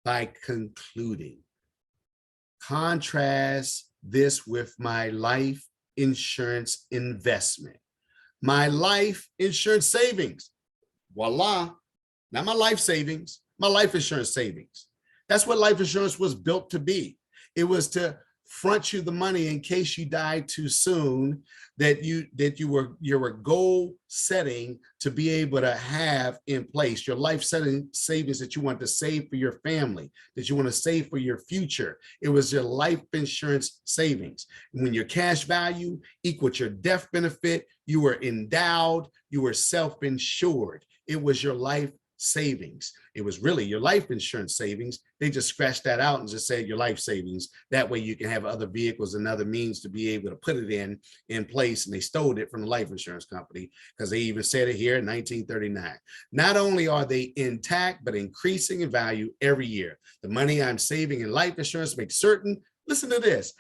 by concluding, contrast this with my life insurance investment, my life insurance savings. Voila, not my life savings, my life insurance savings. That's what life insurance was built to be. It was to front you the money in case you died too soon, that you were goal setting to be able to have in place your life setting savings that you want to save for your family, that you want to save for your future. It was your life insurance savings. And when your cash value equaled your death benefit, you were endowed, you were self-insured. It was your life savings. It was really your life insurance savings. They just scratched that out and just said your life savings. That way you can have other vehicles and other means to be able to put it in place. And they stole it from the life insurance company because they even said it here in 1939. Not only are they intact, but increasing in value every year. The money I'm saving in life insurance makes certain, listen to this,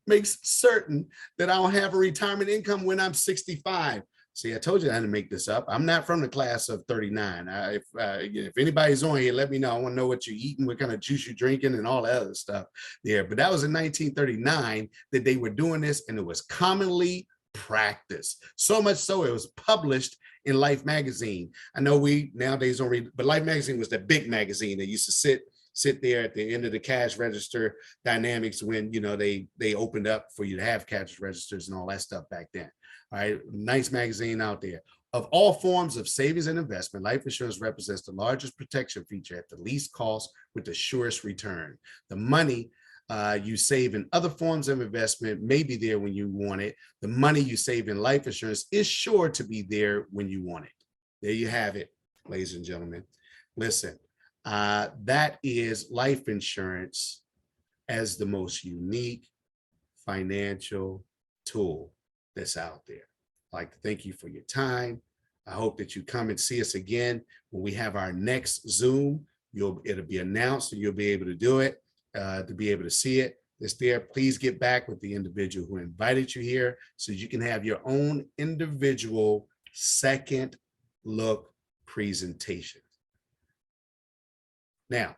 makes certain that I'll have a retirement income when I'm 65. See, I told you I had to make this up. I'm not from the class of 39. If anybody's on here, let me know. I want to know what you're eating, what kind of juice you're drinking, and all that other stuff there. But that was in 1939 that they were doing this, and it was commonly practiced. So much so it was published in Life magazine. I know we nowadays don't read, but Life magazine was the big magazine that used to sit there at the end of the cash register dynamics when they opened up for you to have cash registers and all that stuff back then. All right, nice magazine out there. Of all forms of savings and investment, life insurance represents the largest protection feature at the least cost with the surest return. The money you save in other forms of investment may be there when you want it. The money you save in life insurance is sure to be there when you want it. There you have it, ladies and gentlemen. Listen, that is life insurance as the most unique financial tool that's out there. I'd like to thank you for your time. I hope that you come and see us again when we have our next Zoom. It'll be announced and you'll be able to do it, to be able to see it. It's there. Please get back with the individual who invited you here so you can have your own individual second look presentation. Now,